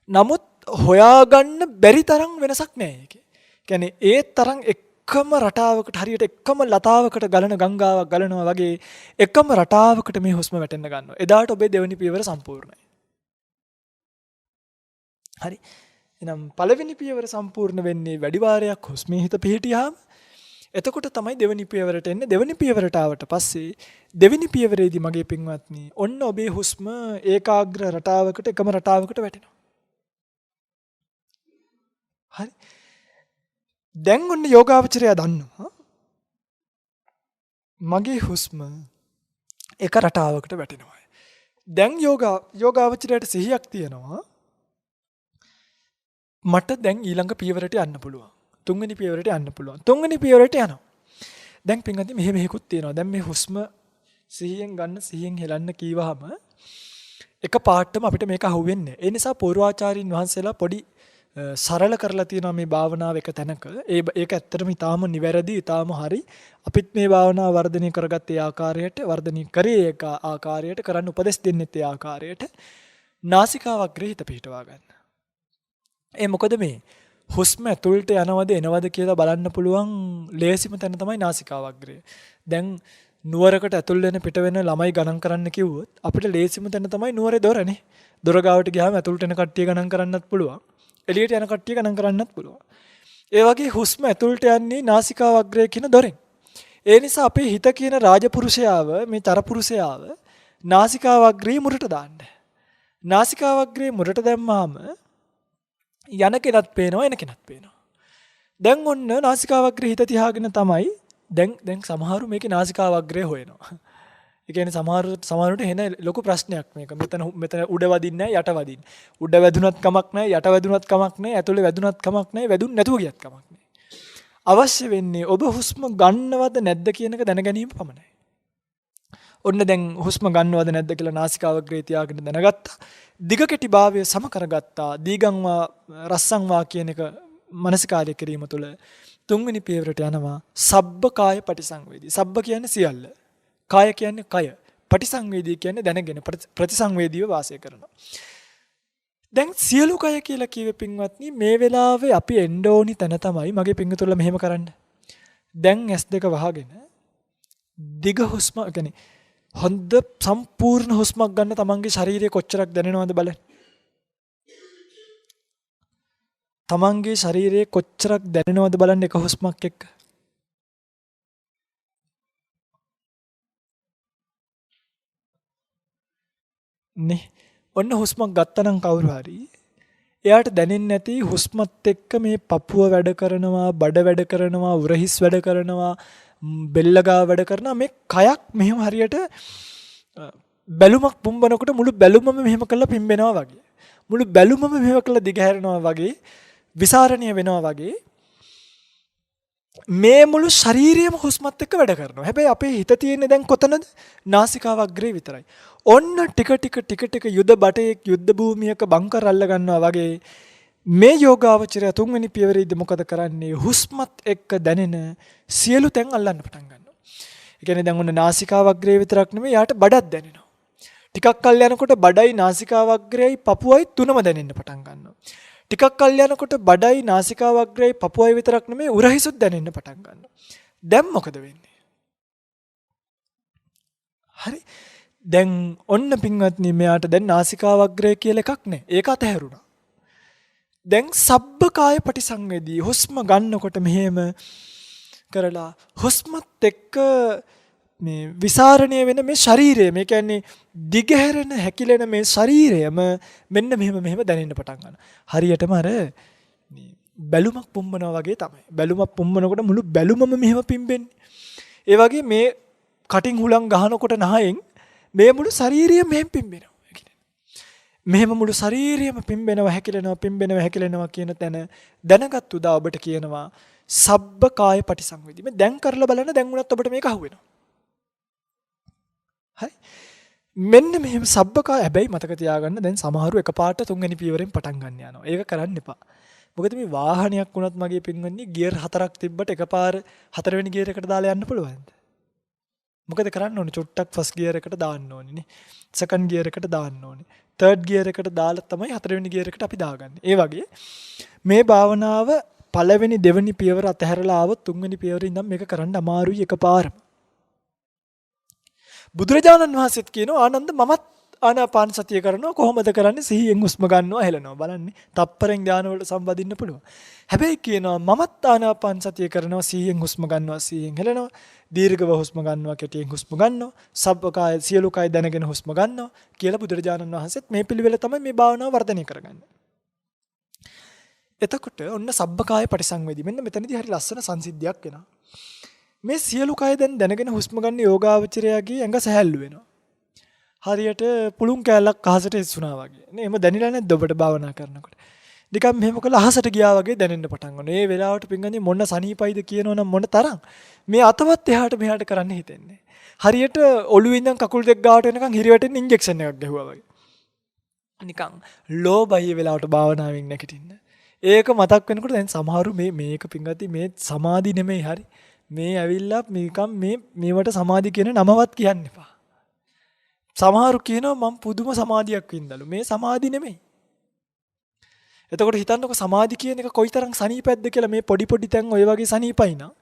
නමුත් හොයාගන්න බැරි තරම් වෙනසක් නැහැ ඒකේ. කියන්නේ ඒ තරම් එකම රටාවකට හරියට එකම ලතාවකට ගලන ගංගාවක් ගලනවා වගේ එකම රටාවකට මේ හුස්ම වැටෙන්න ගන්නවා. එදාට ඔබේ දෙවෙනි පියවර සම්පූර්ණයි. හරි. එහෙනම් පළවෙනි පියවර සම්පූර්ණ වෙන්නේ වැඩි වාරයක් හුස්මේ හිත පිහිටියාම. එතකොට තමයි දෙවෙනි පියවරට එන්නේ. දෙවෙනි පියවරට ආවට පස්සේ දෙවෙනි පියවරේදී මගේ පින්වත්නි ඔන්න ඔබේ හුස්ම ඒකාග්‍ර රටාවකට එකම රටාවකට වැටෙනවා. හරි. දැන් ඔන්න යෝගාවචරය දන්නවා මගේ හුස්ම එක රටාවකට වැටෙනවා. දැන් යෝගාවචරයට සිහියක් තියෙනවා මට දැන් ඊළඟ පියවරට යන්න පුළුවන්. තුන්වෙනි පියවරට යන්න පුළුවන්. තුන්වෙනි පියවරට යනවා. දැන් පින්වත්නි මෙහෙකුත් තියෙනවා. දැන් මේ හුස්ම සිහියෙන් ගන්න සිහියෙන් හෙලන්න කීවහම එක පාටම අපිට මේක අහුවෙන්නේ. ඒ නිසා පූර්වාචාරින් වහන්සේලා පොඩි සරල කරලා තියෙනවා මේ භාවනාව එක තැනක. ඒක ඇත්තටම ඊටාම නිවැරදි, ඊටාම හරි. අපිත් මේ භාවනාව වර්ධනය කරගත්තේ ආකාරයට, වර්ධනය කරේ ඒක ආකාරයට, කරන්න උපදෙස් දෙන්නෙත් ඒ ආකාරයට. නාසිකාවග්‍රේ හිත පිහිටවා ගන්න. මොකද මේ හුස්ම ඇතුළට යනවද එනවද කියලා බලන්න පුළුවන් ලේසිම තැන තමයි නාසිකාවග්‍රය. දැන් නුවරකට ඇතුල් වෙන පිට වෙන ළමයි ගණන් කරන්න කිව්වොත් අපිට ලේසිම තැන තමයි නුවරේ දොරනේ. දොර ගාවට ගියාම ඇතුළට එන කට්ටිය ගණන් කරන්නත් පුළුවන්. එළියට යන කට්ටිය ගණන් කරන්නත් පුළුවන්. ඒ වගේ හුස්ම ඇතුළට යන්නේ නාසිකාවග්‍රය කියන දොරෙන්. ඒ නිසා අපේ හිත කියන රාජපුරුෂයාව මේ තරපුරුෂයාව නාසිකාවග්‍රේ මුරට දාන්න. නාසිකාවග්‍රේ මුරට දැම්මාම යන කෙනත් පේනවා එන කෙනත් පේනවා. දැන් ඔන්න නාසිකාවග්‍රේ හිත තියාගෙන තමයි දැන් සමහරු මේකේ නාසිකාවග්‍රේ හොයනවා. ඒ කියන්නේ සමහරුට එන ලොකු ප්‍රශ්නයක් මේක. මෙතන උඩ වදින්නේ නැහැ යට වදින්නේ. උඩ වැදුනත් කමක් නැහැ යට වැදුනත් කමක් නැහැ ඇතුලේ වැදුනත් කමක් නැහැ වැදුන් නැතුව ගියත් කමක් නැහැ. අවශ්‍ය වෙන්නේ ඔබ හුස්ම ගන්නවද නැද්ද කියන එක දැන ගැනීම පමණයි. ඔන්න දැන් හුස්ම ගන්නවද නැද්ද කියලා නාසිකාවග්‍රේ තියාගෙන දැනගත්තා. දිග කෙටි භාවය සම කරගත්තා. දීගංවා රස්සංවා කියන එක මනසිකාරය කිරීම තුළ තුන්වෙනි පියවරට යනවා සබ්බ කාය පටිසංවේදී. සබ්බ කියන්නේ සියල්ල. කාය කියන්නේ කය. පටිසංවේදී කියන්නේ දැනගෙන ප්‍රතිසංවේදීව වාසය කරනවා. දැන් සියලු කය කියලා කියවේ පින්වත්නි මේ වෙලාවේ අපි එන්න ඕනි තැන තමයි මගේ පින්තුල්ල මෙහෙම කරන්න. දැන් S2 වහගෙන දිග හුස්ම කියන්නේ හොඳ සම්පූර්ණ හුස්මක් ගන්න තමන්ගේ ශරීරයේ කොච්චරක් දැනෙනවද බලන්න. තමන්ගේ ශරීරයේ කොච්චරක් දැනෙනවද බලන්න එක හුස්මක් එක්ක. නේ ඔන්න හුස්මක් ගත්තනම් කවුරු හරි එයාට දැනෙන්නේ නැති හුස්මත් එක්ක මේ පපුව වැඩ කරනවා, බඩ වැඩ කරනවා, උරහිස් වැඩ කරනවා, බෙල්ල ගාව වැඩ කරනවා. මේ කයක් මෙහෙම හරියට බැලුමක් පුම්බනකොට මුළු බැලුමම මෙහෙම කරලා පිම්බෙනවා වගේ. මුළු බැලුමම මෙහෙම කරලා දිගහැරෙනවා වගේ, විසරණීය වෙනවා වගේ. මේ මුළු ශරීරයම හුස්මත් එක්ක වැඩ කරනවා. හැබැයි අපේ හිත තියෙන්නේ දැන් කොතනද? නාසිකාවග්‍රේ විතරයි. ඔන්න ටික යුද බටේක් යුද්ධ භූමියක බංකර් අල්ල ගන්නවා වගේ මේ යෝගාවචරය තුන්වෙනි පියවරේදී මොකද කරන්නේ? හුස්මත් එක්ක දැනෙන සියලු තැන් අල්ලන්න පටන් ගන්නවා. ඒ කියන්නේ දැන් ඔන්න නාසිකාවග්‍රේ විතරක් නෙමෙයි යාට බඩක් දැනෙනවා. ටිකක් කල් යනකොට බඩයි නාසිකාවග්‍රේයි පපුවයි තුනම දැනෙන්න පටන් ගන්නවා. ටිකක් කල් යනකොට බඩයි නාසිකාවග්‍රේයි පපුවයි විතරක් නෙමෙයි උරහිසුත් දැනෙන්න පටන් ගන්නවා. දැන් මොකද වෙන්නේ? හරි. දැන් ඔන්න පින්වත්නි මෙයාට දැන් නාසිකාවග්‍රය කියලා එකක් නැහැ. ඒක අතහැරුණා. දැන් සබ්බ කාය පටිසංවේදී හුස්ම ගන්නකොට මෙහෙම කරලා හුස්මත් එක්ක මේ විසරණය වෙන මේ ශරීරය මේ කියන්නේ දිගහැරෙන හැකිලෙන මේ ශරීරයම මෙන්න මෙහෙම දැනෙන්න පටන් ගන්නවා. හරියටම අර මේ බැලුමක් පුම්බනවා වගේ තමයි. බැලුමක් පුම්බනකොට මුළු බැලුමම මෙහෙම පිම්බෙන්නේ. ඒ වගේ මේ කටින් හුලං ගහනකොට නහයෙන් මේ මුළු ශරීරයම මෙහෙම පිම්බෙනවා. මෙහෙම මුළු ශරීරයම පිම්බෙනවා හැකිලෙනවා කියන තැන දැනගත් උදා ඔබට කියනවා සබ්බ කාය පටිසංවේදී. මේ දැන් කරලා බලන්න දැන් උනත් ඔබට මේක අහුවෙනවා. හරි. මෙන්න මෙහෙම සබ්බ කාය හැබැයි මතක තියාගන්න දැන් සමහරු එකපාරට තුන්වෙනි පියවරෙන් පටන් ගන්න යනවා. ඒක කරන්න එපා. මොකද මේ වාහනයක් වුණත් මගේ පින්වන්නේ ගියර් 4ක් තිබ්බට එකපාර 4 වෙනි ගියර් එකට දාලා යන්න පුළුවන්ද? මොකද කරන්න ඕනේ? චුට්ටක් ෆස්ට් ගියර් එකට දාන්න ඕනේ නේ. සෙකන්ඩ් ගියර් එකට දාන්න ඕනේ. තර්ඩ් ගියර් එකට දාලා තමයි 4 වෙනි ගියර් එකට අපි දාගන්නේ. ඒ වගේ මේ භාවනාව පළවෙනි දෙවෙනි පියවර අතහැරලා ආවොත් තුන්වෙනි පියවරින් ඉඳන් මේක කරන්න අමාරුයි එකපාරම. බුදුරජාණන් වහන්සේත් කියනවා ආනන්ද මමත් ආනාපාන සතිය කරනවා කොහොමද කරන්නේ? සිහියෙන් හුස්ම ගන්නවා හෙලනවා. බලන්නේ තප්පරෙන් ධානය වලට සම්බන්ධින්න පුළුවන්. හැබැයි කියනවා මමත් ආනාපාන සතිය කරනවා සිහියෙන් හුස්ම ගන්නවා සිහියෙන් හෙලනවා. දීර්ඝව හුස්ම ගන්නවා කෙටියෙන් හුස්ම ගන්නවා. සබ්බකාය සියලු කය දැනගෙන හුස්ම ගන්නවා කියලා බුදුරජාණන් වහන්සේත් මේ පිළිවෙල තමයි මේ භාවනාව වර්ධනය කරගන්නේ. එතකොට ඔන්න සබ්බකාය පටිසංවේදී මෙන්න මෙතනදී හරි ලස්සන සංසිද්ධියක් වෙනවා. මේ සියලු කය දැන් දැනගෙන හුස්ම ගන්න යෝගාවචරයාගේ ඇඟ සැහැල්ලු වෙනවා. හරියට පුළුන් කෑල්ලක් අහසට ඉස්සුනා වගේ. නේ එහෙම දැනිලා නැද්ද ඔබට භාවනා කරනකොට? නිකන් මෙහෙම කළා අහසට ගියා වගේ දැනෙන්න පටන් ගන්නවා. මේ වෙලාවට පින්ගන්නේ මොන සනීපයිද කියනවනම් මොන තරම් මේ අතවත් එහාට මෙහාට කරන්න හිතෙන්නේ. හරියට ඔළුවේ ඉඳන් කකුල් දෙක ගාවට එනකන් හිරිවැටෙන ඉන්ජෙක්ෂන් එකක් ගැහුවා වගේ. නිකන් ලෝබයි වෙලාවට භාවනාවෙන් නැගිටින්න. ඒක මතක් වෙනකොට දැන් සමහරු මේක පින්ගති මේ සමාධි නෙමෙයි හරි. මේ ඇවිල්ලා නිකන් මේවට සමාධි කියන නමවත් කියන්න එපා. සමහරු කියනවා මම පුදුම සමාධියක් වින්දලු. මේ සමාධි නෙමෙයි. එතකොට හිතන්නකො සමාධි කියන එක කොයිතරම් සනීපැද්ද කියලා මේ පොඩි පොඩි තැන් ඔය වගේ සනීපයි නා.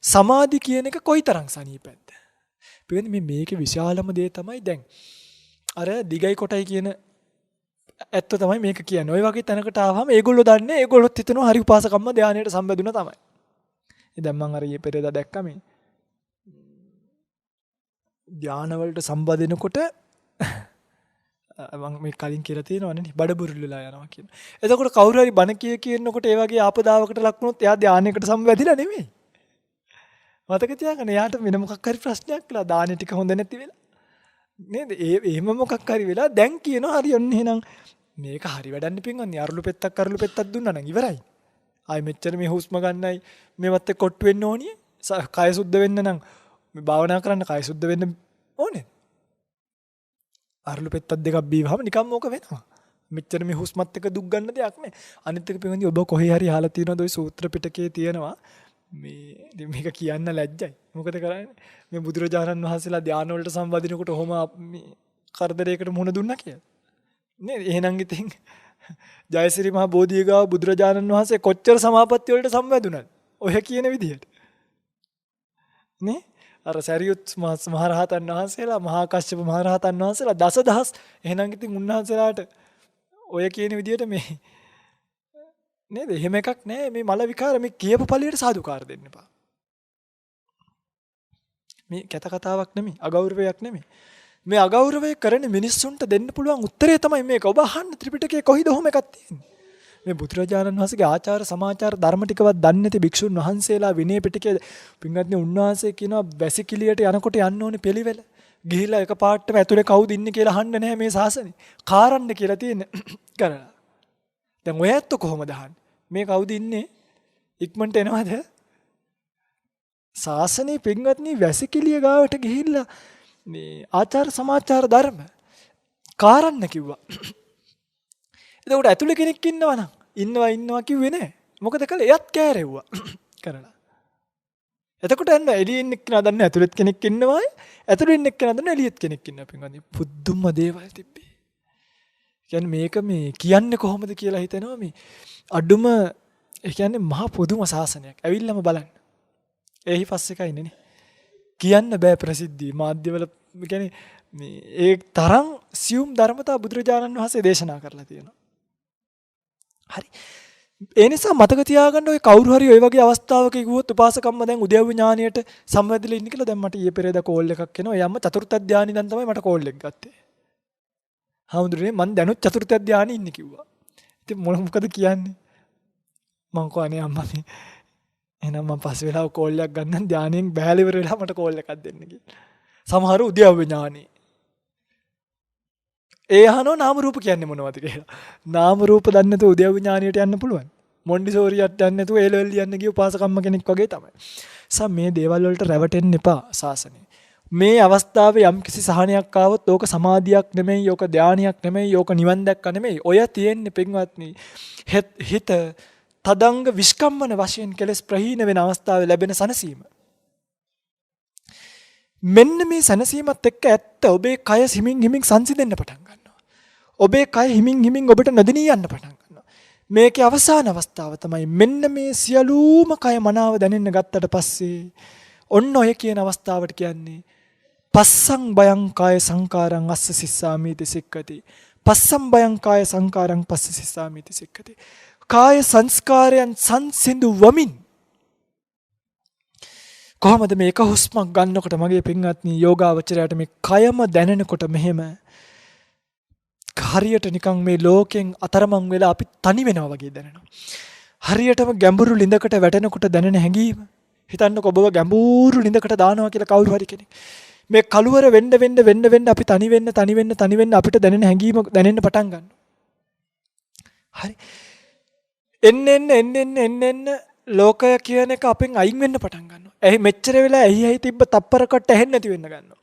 සමාධි කියන එක කොයිතරම් සනීපැද්ද. පිළිවෙන්නේ මේකේ විශාලම දේ තමයි දැන් අර දිගයි කොටයි කියන ඇත්ත තමයි මේක කියන්නේ. ඔය වගේ තැනකට ආවම ඒගොල්ලෝ දන්නේ ඒගොල්ලොත් හිතනවා හරි උපාසකම්ම ධානයට සම්බන්ධුණා තමයි. ඉතින් මම අර ඊයේ පෙරේදා දැක්කා මේ ධාන වලට සම්බන්ධෙනකොට මම මේ කලින් කියලා තියෙනවනේ බඩබුරුල් වෙලා යනවා කියන. එතකොට කවුරු හරි බණ කියනකොට ඒ වගේ ආපදාවකට ලක් වුණොත් එයා ධානයකට සම්බන්ධිලා නෙමෙයි. මතක තියාගන්න එයාට වෙන මොකක් හරි ප්‍රශ්නයක් කියලා දාන ටික හොඳ නැති වෙලා. නේද? එහෙම මොකක් හරි වෙලා දැන් කියනවා හරි ඔන්න එහෙනම් මේක හරි වැඩන්නේ පින්වන්නේ අරලු පෙත්තක් දුන්නා නම් ඉවරයි. ආයි මෙච්චර මේ හුස්ම ගන්නයි මේවත් එක්ක කොට්ටු වෙන්න ඕනියේ. කය සුද්ධ වෙන්න නම් මේ භාවනා කරන්න කය සුද්ධ වෙන්න ඕනේ. අරලු පෙත්තක් දෙකක් බීවහම නිකම්ම ඕක වෙනවා. මෙච්චර මේ හුස්මත් එක්ක දුක් ගන්න දෙයක් නෑ. අනිත් එක පින්වන්නේ ඔබ කොහේ හරි අහලා තියෙනවද ওই සූත්‍ර පිටකේ තියෙනවා මේක කියන්න ලැජ්ජයි. මොකද කරන්නේ? මේ බුදුරජාණන් වහන්සේලා ධාන වලට සම්බන්ධිනකොට ඔහොම කරදරයකට මුහුණ දුන්නා කියලා. නේද? එහෙනම් ඉතින් ජයසිරි මහ බෝධිගාව බුදුරජාණන් වහන්සේ කොච්චර සමාපatti වලට සම්බන්ධුණාද? ඔය කියන විදිහට. නේ? අර සරියුත් මහරහතන් වහන්සේලා මහා කශ්‍යප මහරහතන් වහන්සේලා දසදහස් එහෙනම් ඉතින් උන්වහන්සේලාට ඔය කියන විදිහට මේ නේද? එහෙම එකක් නෑ මේ මල විකාර මේ කියපු පළියට සාදුකාර දෙන්න එපා. මේ කැත කතාවක් නෙමෙයි අගෞරවයක් නෙමෙයි. මේ අගෞරවය කරන මිනිස්සුන්ට දෙන්න පුළුවන් උත්තරේ තමයි මේක. ඔබ අහන්න ත්‍රිපිටකයේ කොයිද ඔහොම එකක් තියෙන්නේ? මේ බුදුරජාණන් වහන්සේගේ ආචාර සමාචාර ධර්ම ටිකවත් දන්නේ නැති භික්ෂුන් වහන්සේලා විනය පිටකයේ පින්වත්නි උන්වහන්සේ කියනවා වැසිකිළියට යනකොට යන්න ඕනේ පිළිවෙල. ගිහිලා එකපාරටම ඇතුලේ කවුද ඉන්නේ කියලා අහන්න නැහැ මේ ශාසනේ. කාරන්න කියලා තියෙන්නේ කරලා. දැන් ඔය ඇත්ත කොහොමද අහන්නේ? මේ කවුද ඉන්නේ? ඉක්මනට එනවද? ශාසනේ පින්වත්නි වැසිකිළිය ගාවට ගිහිල්ලා මේ ආචාර සමාචාර ධර්ම කාරන්න කිව්වා. එතකොට ඇතුලේ කෙනෙක් ඉන්නවා කිව්වේ නෑ. මොකද කළේ? එයත් කෑරෙව්වා කරලා. එතකොට එන්න එළියේ ඉන්න කෙනා දන්නේ ඇතුලෙත් කෙනෙක් ඉන්නවායි. ඇතුලේ ඉන්න කෙනා දන්නේ එළියෙත් කෙනෙක් ඉන්නවා. පින්වත්නි පුදුම දේවල් තිබ්බේ. කියන්නේ මේක මේ කියන්නේ කොහොමද කියලා හිතනවා මේ අඩුම ඒ කියන්නේ මහා පුදුම ශාසනයක්. ඇවිල්ලාම බලන්න. එහි පස්සේ එකයි නේ. කියන්න බෑ ප්‍රසිද්ධිය මාධ්‍යවල කියන්නේ මේ ඒ තරම් සියුම් ධර්මතා බුදුරජාණන් වහන්සේ දේශනා කරලා තියෙනවා. හරි. ඒ නිසා මතක තියාගන්න ඔය කවුරු හරි ඔය වගේ අවස්ථාවක කිව්වොත් උපාසකම්ම දැන් උද්‍යව ඥානියට සම්බන්ධලා ඉන්න කියලා දැන් මට ඊයේ පෙරේද කෝල් එකක් එනවා. යම්ම චතුර්ථ ධානි දැන් තමයි මට කෝල් එක ගත්තේ. හාමුදුරනේ මං දැනුත් චතුර්ථ ධානි ඉන්නේ කිව්වා. ඉතින් මොකද කියන්නේ? මං කෝ අනේ අම්මා මේ එහෙනම් මං පස්සේ වෙලාව කෝල් එකක් ගන්නම් ධානයෙන් බෑල ඉවර වෙලා මට කෝල් එකක් දෙන්න කියලා. සමහර උද්‍යව ඥානි ඒ අහනවා නාම රූප කියන්නේ මොනවද කියලා. නාම රූප දන්නේ නැතුව උද්‍යව ඥානියට යන්න පුළුවන්. මොන්ඩිසෝරියට යන්න නැතුව ඒ ලෙවල් යන්න ගිය උපාසකම්ම කෙනෙක් වගේ තමයි. මේ දේවල් වලට රැවටෙන්න එපා සාසනේ. මේ අවස්ථාවේ යම් කිසි සහනයක් ආවොත් ඕක සමාධියක් නෙමෙයි, ඕක ධානයක් නෙමෙයි, ඕක නිවන් දැක්ක නෙමෙයි. ඔය තියෙන්නේ පින්වත්නි හිත තදංග විස්කම්මන වශයෙන් කෙලස් ප්‍රහීන වෙන අවස්ථාවේ ලැබෙන සනසීම. මෙන්න මේ සනසීමත් එක්ක ඇත්ත ඔබේ කය හිමින් හිමින් සංසිඳෙන්න පටන් ගන්නවා. ඔබේ කය හිමින් හිමින් ඔබට නොදෙනී යන්න පටන් ගන්නවා. මේකේ අවසාන අවස්ථාව තමයි මෙන්න මේ සියලුම කය මනාව දැනෙන්න ගත්තට පස්සේ ඔන්න ඔය කියන අවස්ථාවට කියන්නේ පස්සං බයං කාය සංකාරං අස්ස සිස්සාමීති සික්කති. පස්සං බයං කාය සංකාරං පස්ස සිස්සාමීති සික්කති. කාය සංස්කාරයන් සංසිඳු වමින් කොහොමද මේක හුස්මක් ගන්නකොට මගේ පින්වත්නි යෝගාවචරයට මේ කයම දැනෙනකොට මෙහෙම හරියට නිකන් මේ ලෝකෙන් අතරමං වෙලා අපි තනි වෙනවා වගේ දැනෙනවා. හරියටම ගැඹුරු ලිඳකට වැටෙනකොට දැනෙන හැඟීම. හිතන්නකො ඔබව ගැඹුරු ලිඳකට දානවා කියලා කවුරු හරි කෙනෙක්. මේ කලවර වෙන්න අපි තනි වෙන්න අපිට දැනෙන හැඟීම දැනෙන්න පටන් ගන්නවා. හරි. එන්න ලෝකය කියන එක අපෙන් අයින් වෙන්න පටන් ගන්නවා. එහි මෙච්චර වෙලා එහි තිබ්බ තප්පරකට ඇහෙන්නේ නැති වෙන්න ගන්නවා.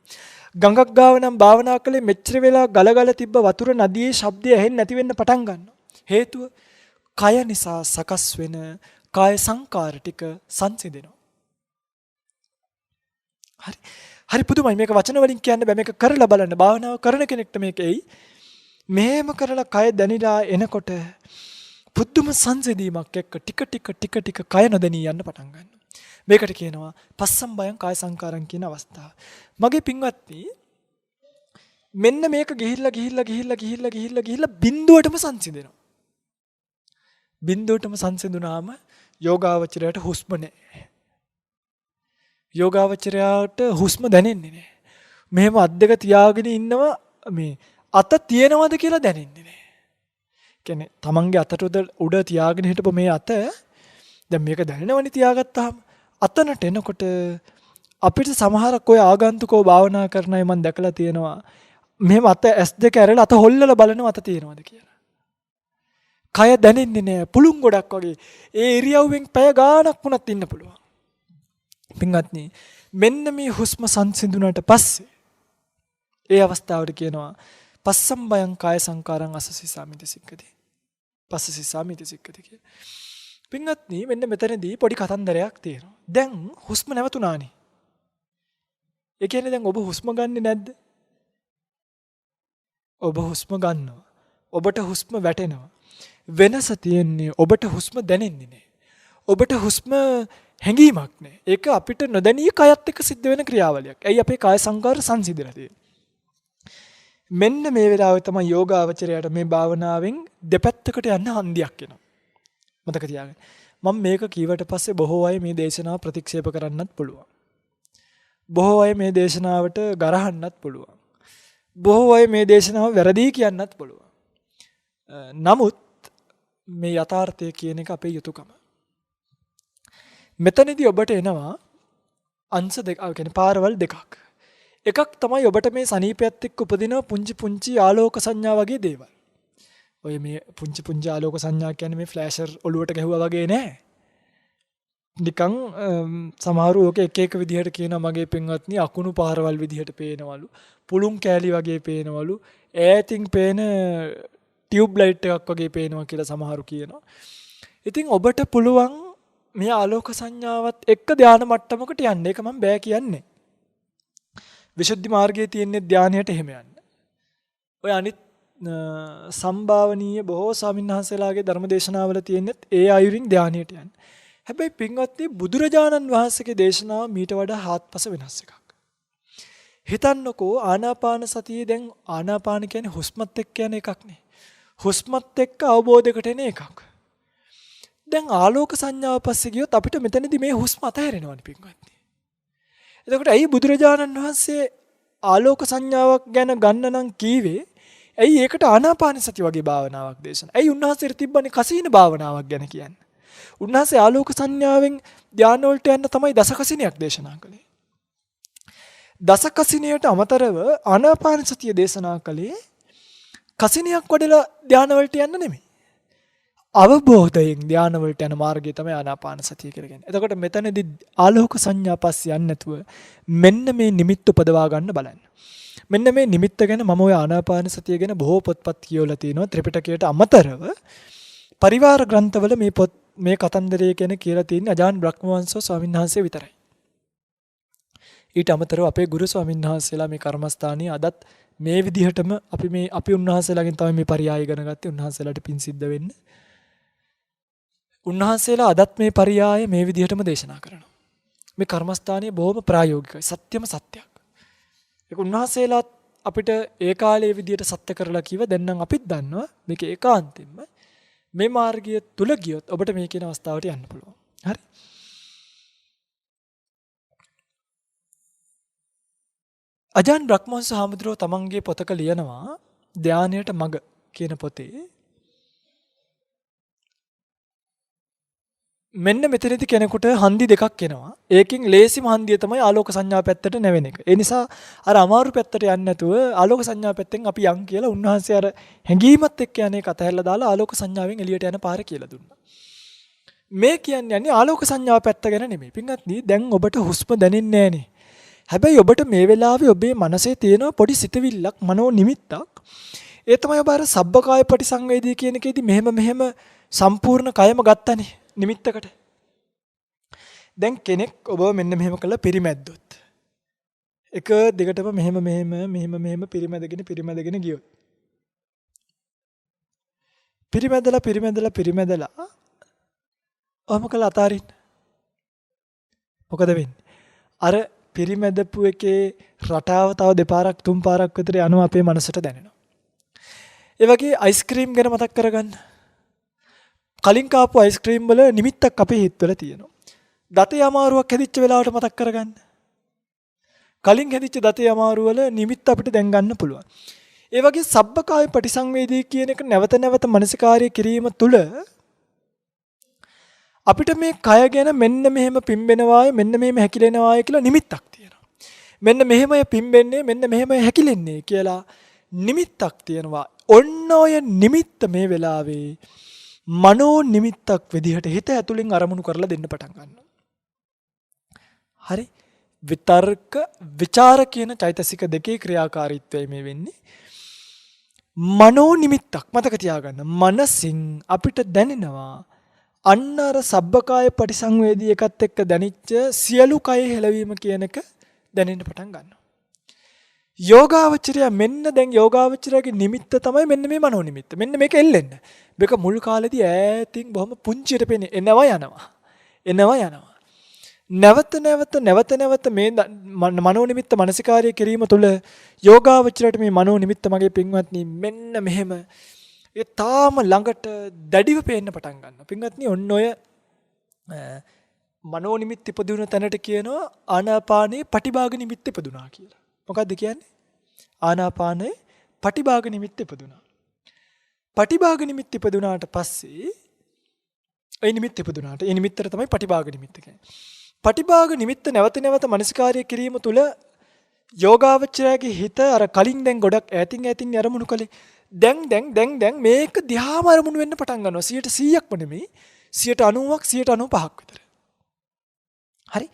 ගඟක් ගාව නම් භාවනා කළේ මෙච්චර වෙලා ගලගල තිබ්බ වතුර නදියේ ශබ්දය ඇහෙන්නේ නැති වෙන්න පටන් ගන්නවා. හේතුව කය නිසා සකස් වෙන කාය සංකාර ටික සංසිඳෙනවා. හරි. හරි පුදුමයි මේක වචන වලින් කියන්න බෑ. මේක කරලා බලන්න. භාවනාව කරන කෙනෙක්ට මේක එයි. මෙහෙම කරලා කය දැනිලා එනකොට පුදුම සංසිඳීමක් එක්ක ටික කය නොදැනී යන්න පටන් ගන්නවා. මේකට කියනවා පස්සම් බයං කාය සංකාරං කියන අවස්ථාව. මගේ පින්වත්නි මෙන්න මේක ගිහිල්ලා බිඳුවටම සංසිඳෙනවා. බිඳුවටම සංසිඳුනාම යෝගාවචරයට හුස්ම නැහැ. යෝගාවචරයට හුස්ම දැනෙන්නේ නැහැ. මෙහෙම අත් දෙක තියාගෙන ඉන්නවා මේ අත තියෙනවද කියලා දැනෙන්නේ නැහැ. කියන්නේ තමන්ගේ අතට උඩ තියාගෙන හිටපො මේ අත දැන් මේක දැනෙනවනේ තියාගත්තාම අතනට එනකොට අපිට සමහරක් ඔය ආගන්තුකව භාවනා කරන අය මම දැකලා තියෙනවා මෙහෙම අත S2 ඇරලා අත හොල්ලලා බලනවා අත තියෙනවද කියලා. කය දැනෙන්නේ නැහැ පුළුන් ගොඩක් වගේ. ඒ ඉරියව්වෙන් පැය ගාණක් වුණත් ඉන්න පුළුවන්. පින්වත්නි මෙන්න මේ හුස්ම සංසිඳුණාට පස්සේ ඒ අවස්ථාවට කියනවා පස්සම් බයං කාය සංකාරං අසසිසාමිති සික්කති. පස්සසිසාමිති සික්කති කිය. පින්වත්නි මෙන්න මෙතනදී පොඩි කතන්දරයක් තියෙනවා. දැන් හුස්ම නැවතුණානේ. ඒ කියන්නේ දැන් ඔබ හුස්ම ගන්නෙ නැද්ද? ඔබ හුස්ම ගන්නවා. ඔබට හුස්ම වැටෙනවා. වෙනස තියෙන්නේ ඔබට හුස්ම දැනෙන්නේ නැහැ. ඔබට හුස්ම හැඟීමක් නැහැ. ඒක අපිට නොදැනී කයත් එක්ක සිද්ධ වෙන ක්‍රියාවලියක්. ඇයි අපේ කාය සංකාර සංසිඳලා තියෙන්නේ? මෙන්න මේ වෙලාවේ තමයි යෝගාවචරයට මේ භාවනාවෙන් දෙපැත්තකට යන්න හන්දියක් එනවා. මතක තියාගන්න. මම මේක කීවට පස්සේ බොහෝ අය මේ දේශනාව ප්‍රතික්ෂේප කරන්නත් පුළුවන්. බොහෝ අය මේ දේශනාවට ගරහන්නත් පුළුවන්. බොහෝ අය මේ දේශනාව වැරදි කියන්නත් පුළුවන්. නමුත් මේ යථාර්ථය කියන එක අපේ යුතුයකම. මෙතනදී ඔබට එනවා අංශ දෙක, කියන්නේ පාරවල් දෙකක්. එකක් තමයි ඔබට මේ සනීපයත් එක්ක උපදින පුංචි ආලෝක සංඥා වගේ දේවල්. ඔය මේ පුංචි ආලෝක සංඥා කියන්නේ මේ ෆ්ලෑෂර් ඔලුවට ගැහුවා වගේ නෑ. නිකන් සමහරු ඕක එක විදිහට කියනවා මගේ පින්වත්නි අකුණු පාරවල් විදිහට පේනවලු. පුළුන් කෑලි වගේ පේනවලු. ඈතින් පේන ටියුබ් ලයිට් එකක් වගේ පේනවා කියලා සමහරු කියනවා. ඉතින් ඔබට පුළුවන් මේ ආලෝක සංඥාවත් එක්ක ධානා මට්ටමකට යන්න. ඒක මම බෑ කියන්නේ. විසුද්ධි මාර්ගයේ තියෙන ධානයට එහෙම යන්න. ඔය අනිත් සම්භාවනීය බොහෝ ස්වාමින්වහන්සේලාගේ ධර්මදේශනාවල තියෙනෙත් ඒ ආයුරින් ධානයට යන්න. හැබැයි පින්වත්නි බුදුරජාණන් වහන්සේගේ දේශනාව මීට වඩා හාත්පස වෙනස් එකක්. හිතන්නකෝ ආනාපාන සතියේ දැන් ආනාපාන කියන්නේ හුස්මත් එක්ක යන එකක් නේ. හුස්මත් එක්ක අවබෝධයකට එන එකක්. දැන් ආලෝක සංඥාව පස්සේ ගියොත් අපිට මෙතනදී මේ හුස්ම අතහැරෙනවනේ පින්වත්නි. එතකොට ඇයි බුදුරජාණන් වහන්සේ ආලෝක සංඥාවක් ගැන ගන්න නම් කීවේ? ඇයි ඒකට ආනාපාන සති වගේ භාවනාවක් දේශනා? ඇයි උන්වහන්සේට තිබ්බනේ කසීන භාවනාවක් ගැන කියන්නේ? උන්වහන්සේ ආලෝක සංඥාවෙන් ධානය වලට යන්න තමයි දසකසිනියක් දේශනා කළේ. දසකසිනියට අමතරව ආනාපාන සතිය දේශනා කළේ කසිනියක් වඩලා ධානය වලට යන්න නෙමෙයි. අවබෝධයෙන් ධානය වලට යන මාර්ගය තමයි ආනාපාන සතිය කියලා කියන්නේ. එතකොට මෙතනදී ආලෝක සංඥා පස්සේ යන්නේ නැතුව මෙන්න මේ නිමිත්ත උපදවා ගන්න බලන්න. මෙන්න මේ නිමිත්ත ගැන මම ඔය ආනාපාන සතිය ගැන බොහෝ පොත්පත් කියවලා තිනවා. ත්‍රිපිටකයට අමතරව පරිවාර ග්‍රන්ථවල මේ කතන්දරය ගැන කියලා තියෙන්නේ අජාන් බ්‍රහ්මවංශ ස්වාමීන් වහන්සේ විතරයි. ඊට අමතරව අපේ ගුරු ස්වාමීන් වහන්සේලා මේ කර්මස්ථානයේ අදත් මේ විදිහටම අපි උන්වහන්සේලාගෙන් තමයි මේ පරියාය ඉගෙන ගත්තේ. උන්වහන්සේලාට පින් සිද්ධ වෙන්න. උන්වහන්සේලා අදත් මේ පරියාය මේ විදිහටම දේශනා කරනවා. මේ කර්මස්ථානයේ බොහොම ප්‍රායෝගිකයි. සත්‍යම සත්‍යයක්. ඒක උන්වහන්සේලා අපිට ඒ කාලේ විදිහට සත්‍ය කරලා කිව්ව. දැන් නම් අපිත් දන්නවා මේක ඒකාන්තයෙන්ම මේ මාර්ගය තුල ගියොත් ඔබට මේ කියන අවස්ථාවට යන්න පුළුවන්. හරි. අජාන් බ්‍රහ්මවංශ හාමුදුරුවෝ තමන්ගේ පොතක ලියනවා ධානයට මඟ කියන පොතේ මෙන්න මෙතනදී කෙනෙකුට හන්දි දෙකක් එනවා. ඒකෙන් ලේසිම හන්දිය තමයි ආලෝක සංඥා පැත්තට නැවෙන එක. ඒ නිසා අර අමාරු පැත්තට යන්නේ නැතුව ආලෝක සංඥා පැත්තෙන් අපි යන් කියලා උන්වහන්සේ අර හැඟීමත් එක්ක යන්නේ කතහැරලා දාලා ආලෝක සංඥාවෙන් එළියට යන පාර කියලා දුන්නා. මේ කියන්නේ ආලෝක සංඥා පැත්ත ගැන නෙමෙයි. පින්වත්නි දැන් ඔබට හුස්ම දැනෙන්නේ නැහනේ. හැබැයි ඔබට මේ වෙලාවේ ඔබේ මනසේ තියෙන පොඩි සිතවිල්ලක් මනෝ නිමිත්තක්. ඒ තමයි ඔබ අර සබ්බකාය පටිසංවේදී කියන එකේදී මෙහෙම සම්පූර්ණ කයම ගත්තනේ නිමිත්තකට. දැන් කෙනෙක් ඔබ මෙන්න මෙහෙම කළා පිරිමැද්දොත්. එක දිගටම මෙහෙම පිරිමැදගෙන ගියොත්. පිරිමැදලා ඔහම කළා අතාරින්න. මොකද වෙන්නේ? අර පිරිමැදපු එකේ රටාව තව දෙපාරක් තුන් පාරක් විතර යනවා අපේ මනසට දැනෙනවා. ඒ වගේ අයිස්ක්‍රීම් ගැන මතක් කරගන්න. කලින් කාපු අයිස්ක්‍රීම් වල නිමිත්තක් අපේ හිතවල තියෙනවා. දතේ අමාරුවක් හැදිච්ච වෙලාවට මතක් කරගන්න. කලින් හැදිච්ච දතේ අමාරුව වල නිමිත්ත අපිට දැන් ගන්න පුළුවන්. ඒ වගේ සබ්බකාය පටිසංවේදී කියන එක නැවත නැවත මනසිකාර්ය කිරීම තුළ අපිට මේ කය ගැන මෙන්න මෙහෙම පිම්බෙනවාය මෙන්න මෙහෙම හැකිලෙනවාය කියලා නිමිත්තක් තියෙනවා. මෙන්න මෙහෙමයි පිම්බෙන්නේ මෙන්න මෙහෙමයි හැකිලෙන්නේ කියලා නිමිත්තක් තියෙනවා. ඔන්න ඔය නිමිත්ත මේ වෙලාවේ මනෝ නිමිත්තක් විදිහට හිත ඇතුලින් අරමුණු කරලා දෙන්න පටන් ගන්නවා. හරි? විතර්ක විචාර කියන චෛතසික දෙකේ ක්‍රියාකාරීත්වය මේ වෙන්නේ. මනෝ නිමිත්තක් මතක තියාගන්න. මනසින් අපිට දැනෙනවා අන්න අර සබ්බකාය පටිසංවේදී එකත් එක්ක දැනිච්ච සියලු කය හෙලවීම කියන එක දැනෙන්න පටන් ගන්නවා. යෝගාවචරය මෙන්න දැන් යෝගාවචරයේ නිමිත්ත තමයි මෙන්න මේ මනෝ නිමිත්ත. මෙන්න මේක එල්ලෙන්න. මේක මුල් කාලේදී ඈතින් බොහොම පුංචියට පෙන්නේ එනවා යනවා. නැවත මේ මනෝ නිමිත්ත මානසිකාර්ය කිරීම තුළ යෝගාවචරයට මේ මනෝ නිමිත්ත මගේ පින්වත්නි මෙන්න මෙහෙම ඒ තාම ළඟට දැඩිව පේන්න පටන් ගන්නවා. පින්වත්නි ඔන්න ඔය මනෝ නිමිත්ත ඉපදුන තැනට කියනවා ආනාපානයේ පටිභාග නිමිත්ත ඉපදුනා කියලා. මොකක්ද කියන්නේ? ආනාපානයේ පටිභාග නිමිත්ත ඉපදුනා. පටිභාග නිමිත්ත ඉපදුනාට පස්සේ ඒ නිමිත්තට තමයි පටිභාග නිමිත්ත කියන්නේ. පටිභාග නිමිත්ත නැවත මනසිකාර්ය කිරීම තුළ යෝගාවචරයේ හිත අර කලින් දැන් ගොඩක් ඈතින් අරමුණු කලේ දැන් මේක දිහාම අරමුණු වෙන්න පටන් ගන්නවා. 100%ක්ම නෙමෙයි 90ක් 95ක් විතර. හරි?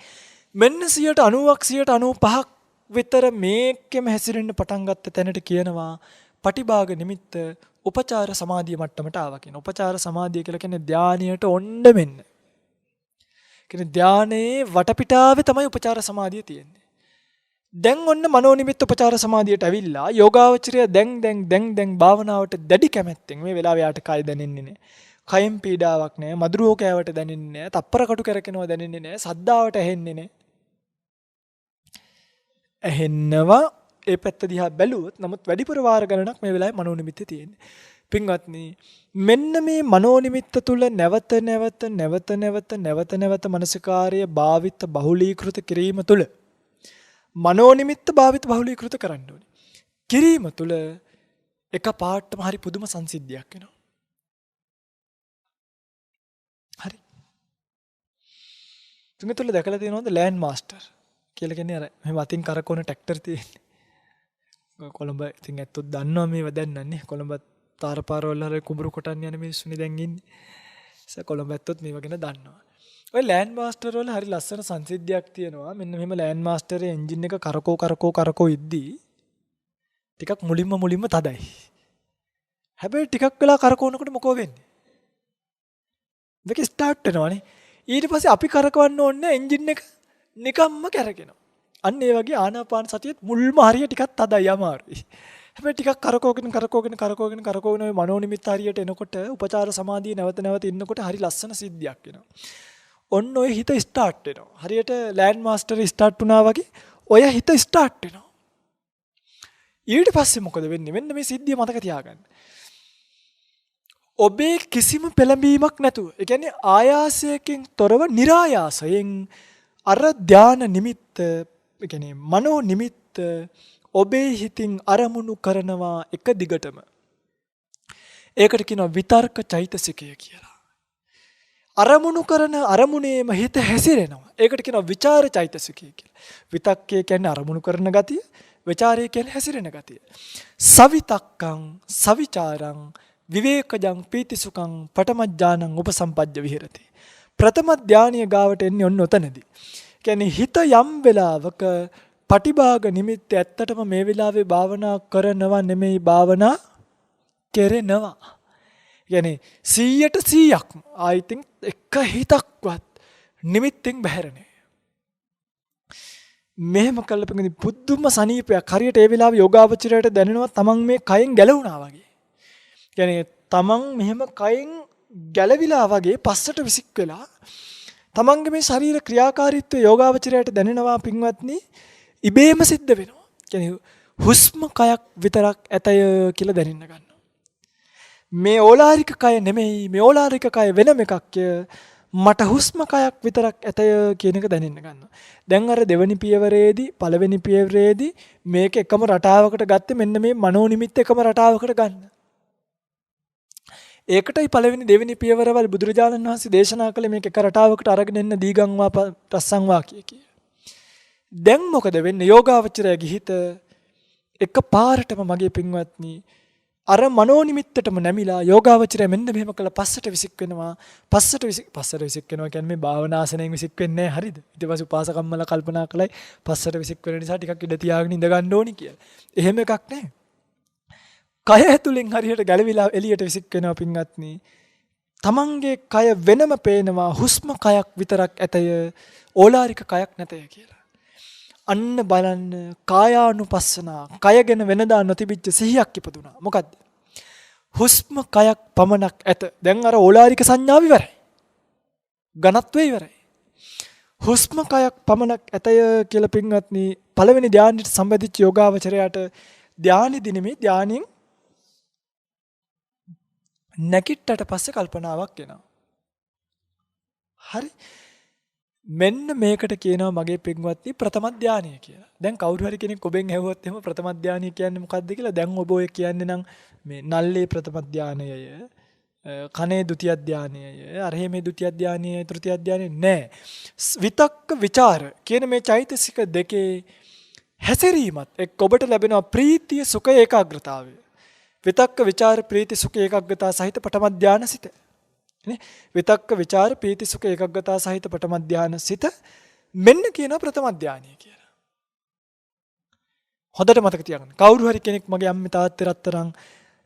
මෙන්න 90ක් 95ක් විතර මේකෙම හැසිරෙන්න පටන් ගත්ත තැනට කියනවා පටිභාග නිමිත්ත උපචාර සමාධිය මට්ටමට ආවා කියන. උපචාර සමාධිය කියලා කියන්නේ ධානයට ඔන්න මෙන්න. කියන්නේ ධානයේ වටපිටාවේ තමයි උපචාර සමාධිය තියෙන්නේ. දැන් ඔන්න මනෝ නිමිත්ත උපචාර සමාධියට ඇවිල්ලා යෝගාවචරය දැන් භාවනාවට දැඩි කැමැත්තෙන් මේ වෙලාව යාට කය දැනෙන්නේ නැහැ. කයෙන් පීඩාවක් නැහැ. මధుරෝ කෑවට දැනෙන්නේ නැහැ. තප්පර කටු කරකිනවා දැනෙන්නේ නැහැ. සද්දාවට ඇහෙන්නේ නැහැ. ඇහෙන්නවා ඒ පැත්ත දිහා බැලුවොත් නමුත් වැඩිපුර වාර ගණනක් මේ වෙලාවේ මනෝ නිමිත්තේ තියෙන්නේ. පින්වත්නි මෙන්න මේ මනෝනිමිත්ත තුල නැවත මනසිකාර්ය භාවිත බහුලීකృత කිරීම තුල මනෝනිමිත්ත භාවිත බහුලීකృత කරන්න ඕනේ. කිරීම තුල එක පාටම හරි පුදුම සංසිද්ධියක් වෙනවා. හරි. තුන් තුල දැකලා තියෙනවද ලෑන්ඩ් මාස්ටර් කියලා කියන්නේ අර මෙහෙම අතින් කරකවන ට්‍රැක්ටර් තියෙන්නේ. කොළඹ ඉතින් ඇත්තොත් දන්නවා මේව දැන් නන්නේ. කොළඹ තාරපාරවල හරි කුඹුරු කොටන් යන මිනිස්සුනේ දැන් ඉන්නේ. ඒක කොළඹ ඇත්තොත් මේව ගැන දන්නවා. ඔය ලෑන්ඩ් මාස්ටර් වල හරි ලස්සන සංසිද්ධියක් තියෙනවා. මෙන්න මෙහෙම ලෑන්ඩ් මාස්ටරේ එන්ජින් එක කරකෝ ඉද්දී ටිකක් මුලින්ම තදයි. හැබැයි ටිකක් වෙලා කරකවනකොට මොකෝ වෙන්නේ? මේක ස්ටාර්ට් වෙනවනේ. ඊට පස්සේ අපි කරකවන්න ඕනේ එන්ජින් එක නිකම්ම කැරගෙනවා. අන්න ඒ වගේ ආනාපාන සතියෙත් මුල්ම හරිය ටිකක් තදයි අමාරුයි. හැබැයි ටිකක් කරකවගෙන ඔය මනෝනිමිත්ත හරියට එනකොට උපචාර සමාධිය නැවත ඉන්නකොට හරි ලස්සන සිද්ධියක් වෙනවා. ඔන්න ඔය හිත ස්ටාර්ට් වෙනවා. හරියට ලෑන්ඩ් මාස්ටර් ස්ටාර්ට් වුණා වගේ ඔය හිත ස්ටාර්ට් වෙනවා. ඊට පස්සේ මොකද වෙන්නේ? මෙන්න මේ සිද්ධිය මතක තියාගන්න. ඔබේ කිසිම පෙළඹීමක් නැතුව, ඒ කියන්නේ ආයාසයෙන් තොරව નિરાයාසයෙන් අර ධාන නිමිත්ත, ඒ කියන්නේ මනෝ නිමිත්ත ඔබේ හිතින් අරමුණු කරනවා එක දිගටම. ඒකට කියනවා විතර්ක චෛතසිකය කියලා. අරමුණු කරන අරමුණේම හිත හැසිරෙනවා. ඒකට කියනවා විචාර චෛතසිකය කියලා. විතක්කය කියන්නේ අරමුණු කරන ගතිය, විචාරය කියන්නේ හැසිරෙන ගතිය. සවිතක්කං සවිචාරං විවේකජං පීතිසුඛං පඨම ඥානං උපසම්පජ්ජ විහෙරති. ප්‍රථම ධානීය ගාවට එන්නේ ඔන්න ඔතනදී. කියන්නේ හිත යම් වෙලාවක පටිභාග නිමිත්ත ඇත්තටම මේ වෙලාවේ භාවනා කරනවා නෙමෙයි භාවනා කෙරෙනවා. කියන්නේ 100%ක්ම I think එක හිතක්වත් නිමිත්තෙන් බැහැර නෑ. මෙහෙම කළපෙන්නේ පුදුම සනීපයක්. හරියට ඒ වෙලාවේ යෝගාවචරයට දැනෙනවා තමන් මේ කයෙන් ගැලවුණා වගේ. කියන්නේ තමන් මෙහෙම කයෙන් ගැලවිලා වගේ පස්සට විසික් වෙලා තමන්ගේ මේ ශරීර ක්‍රියාකාරීත්වය යෝගාවචරයට දැනෙනවා පින්වත්නි. ඉබේම සිද්ධ වෙනවා. කියන්නේ හුස්ම කයක් විතරක් ඇතය කියලා දැනෙන්න ගන්නවා. මේ ඕලාරික කය නෙමෙයි, මේ ඕලාරික කය වෙනම එකක්. මට හුස්ම කයක් විතරක් ඇතය කියන එක දැනෙන්න ගන්නවා. දැන් අර දෙවෙනි පියවරේදී පළවෙනි පියවරේදී මේක එකම රටාවකට ගත්තේ මෙන්න මේ මනෝනිමිත්ත එකම රටාවකට ගන්න. ඒකටයි පළවෙනි දෙවෙනි පියවරවල බුදුරජාණන් වහන්සේ දේශනා කළේ මේක එක රටාවකට අරගෙන එන්න දීගංවා ප්‍රසංවා කිය. දැන් මොකද වෙන්නේ? යෝගාවචරය ගිහිත එක පාරටම මගේ පින්වත්නි අර මනෝනිමිත්තටම නැමිලා යෝගාවචරය මෙන්න මෙහෙම කළා පස්සට විසික් වෙනවා. පස්සට විසික් වෙනවා කියන්නේ මේ භාවනාසනෙන් විසික් වෙන්නේ නැහැ. හරිද? ඊට පස්සේ උපාසකම්මල කල්පනා කළයි පස්සට විසික් වෙන නිසා ටිකක් ඉඳ තියාගෙන ඉඳ ගන්න ඕනි කියලා. එහෙම එකක් නැහැ. කය ඇතුලෙන් හරියට ගැලවිලා එළියට විසික් වෙනවා පින්වත්නි. තමන්ගේ කය වෙනම පේනවා හුස්ම කයක් විතරක් ඇතය ඕලාරික කයක් නැතය කියලා. අන්න බලන්න කායානුපස්සනා කය ගැන වෙනදා නොතිබිච්ච සිහියක් ඉපදුනා. මොකද්ද? හුස්ම කයක් පමණක් ඇත. දැන් අර ඕලාරික සංඥාව ඉවරයි. ඝනත්වය ඉවරයි. හුස්ම කයක් පමණක් ඇතය කියලා පින්වත්නි පළවෙනි ධානයට සම්බන්ධිච්ච යෝගාවචරයට ධානෙදි නෙමෙයි ධානයෙන් නැගිට්ටට පස්සේ කල්පනාවක් එනවා. හරි. මෙන්න මේකට කියනවා මගේ පින්වත්නි ප්‍රථම ධානය කියලා. දැන් කවුරු හරි කෙනෙක් ඔබෙන් ඇහුවොත් එහෙම ප්‍රථම ධානය කියන්නේ මොකක්ද කියලා දැන් ඔබ ඔය කියන්නේ නම් මේ නල්ලේ ප්‍රථම ධානයය, කනේ ဒုတိ ය ධානයය, අරහෙමේ ဒုတိ ය ධානයය, තෘතිය ධානයය නෑ. විතක්ක ਵਿਚාර කියන මේ චෛතසික දෙකේ හැසිරීමත් එක්ක ඔබට ලැබෙනවා ප්‍රීතිය, සුඛය, ඒකාග්‍රතාවය. විතක්ක ਵਿਚාර ප්‍රීති සුඛ ඒකාග්‍රතාව සහිත පඨම ධාන සිත. නේ? විතක්ක ਵਿਚාර ප්‍රීති සුඛ ඒකාග්‍රතාව සහිත පඨම ධාන සිත මෙන්න කියනවා ප්‍රථම ධානය කියලා. හොඳට මතක තියාගන්න. කවුරු හරි කෙනෙක් මගේ අම්මේ තාත්තේ රත්තරන්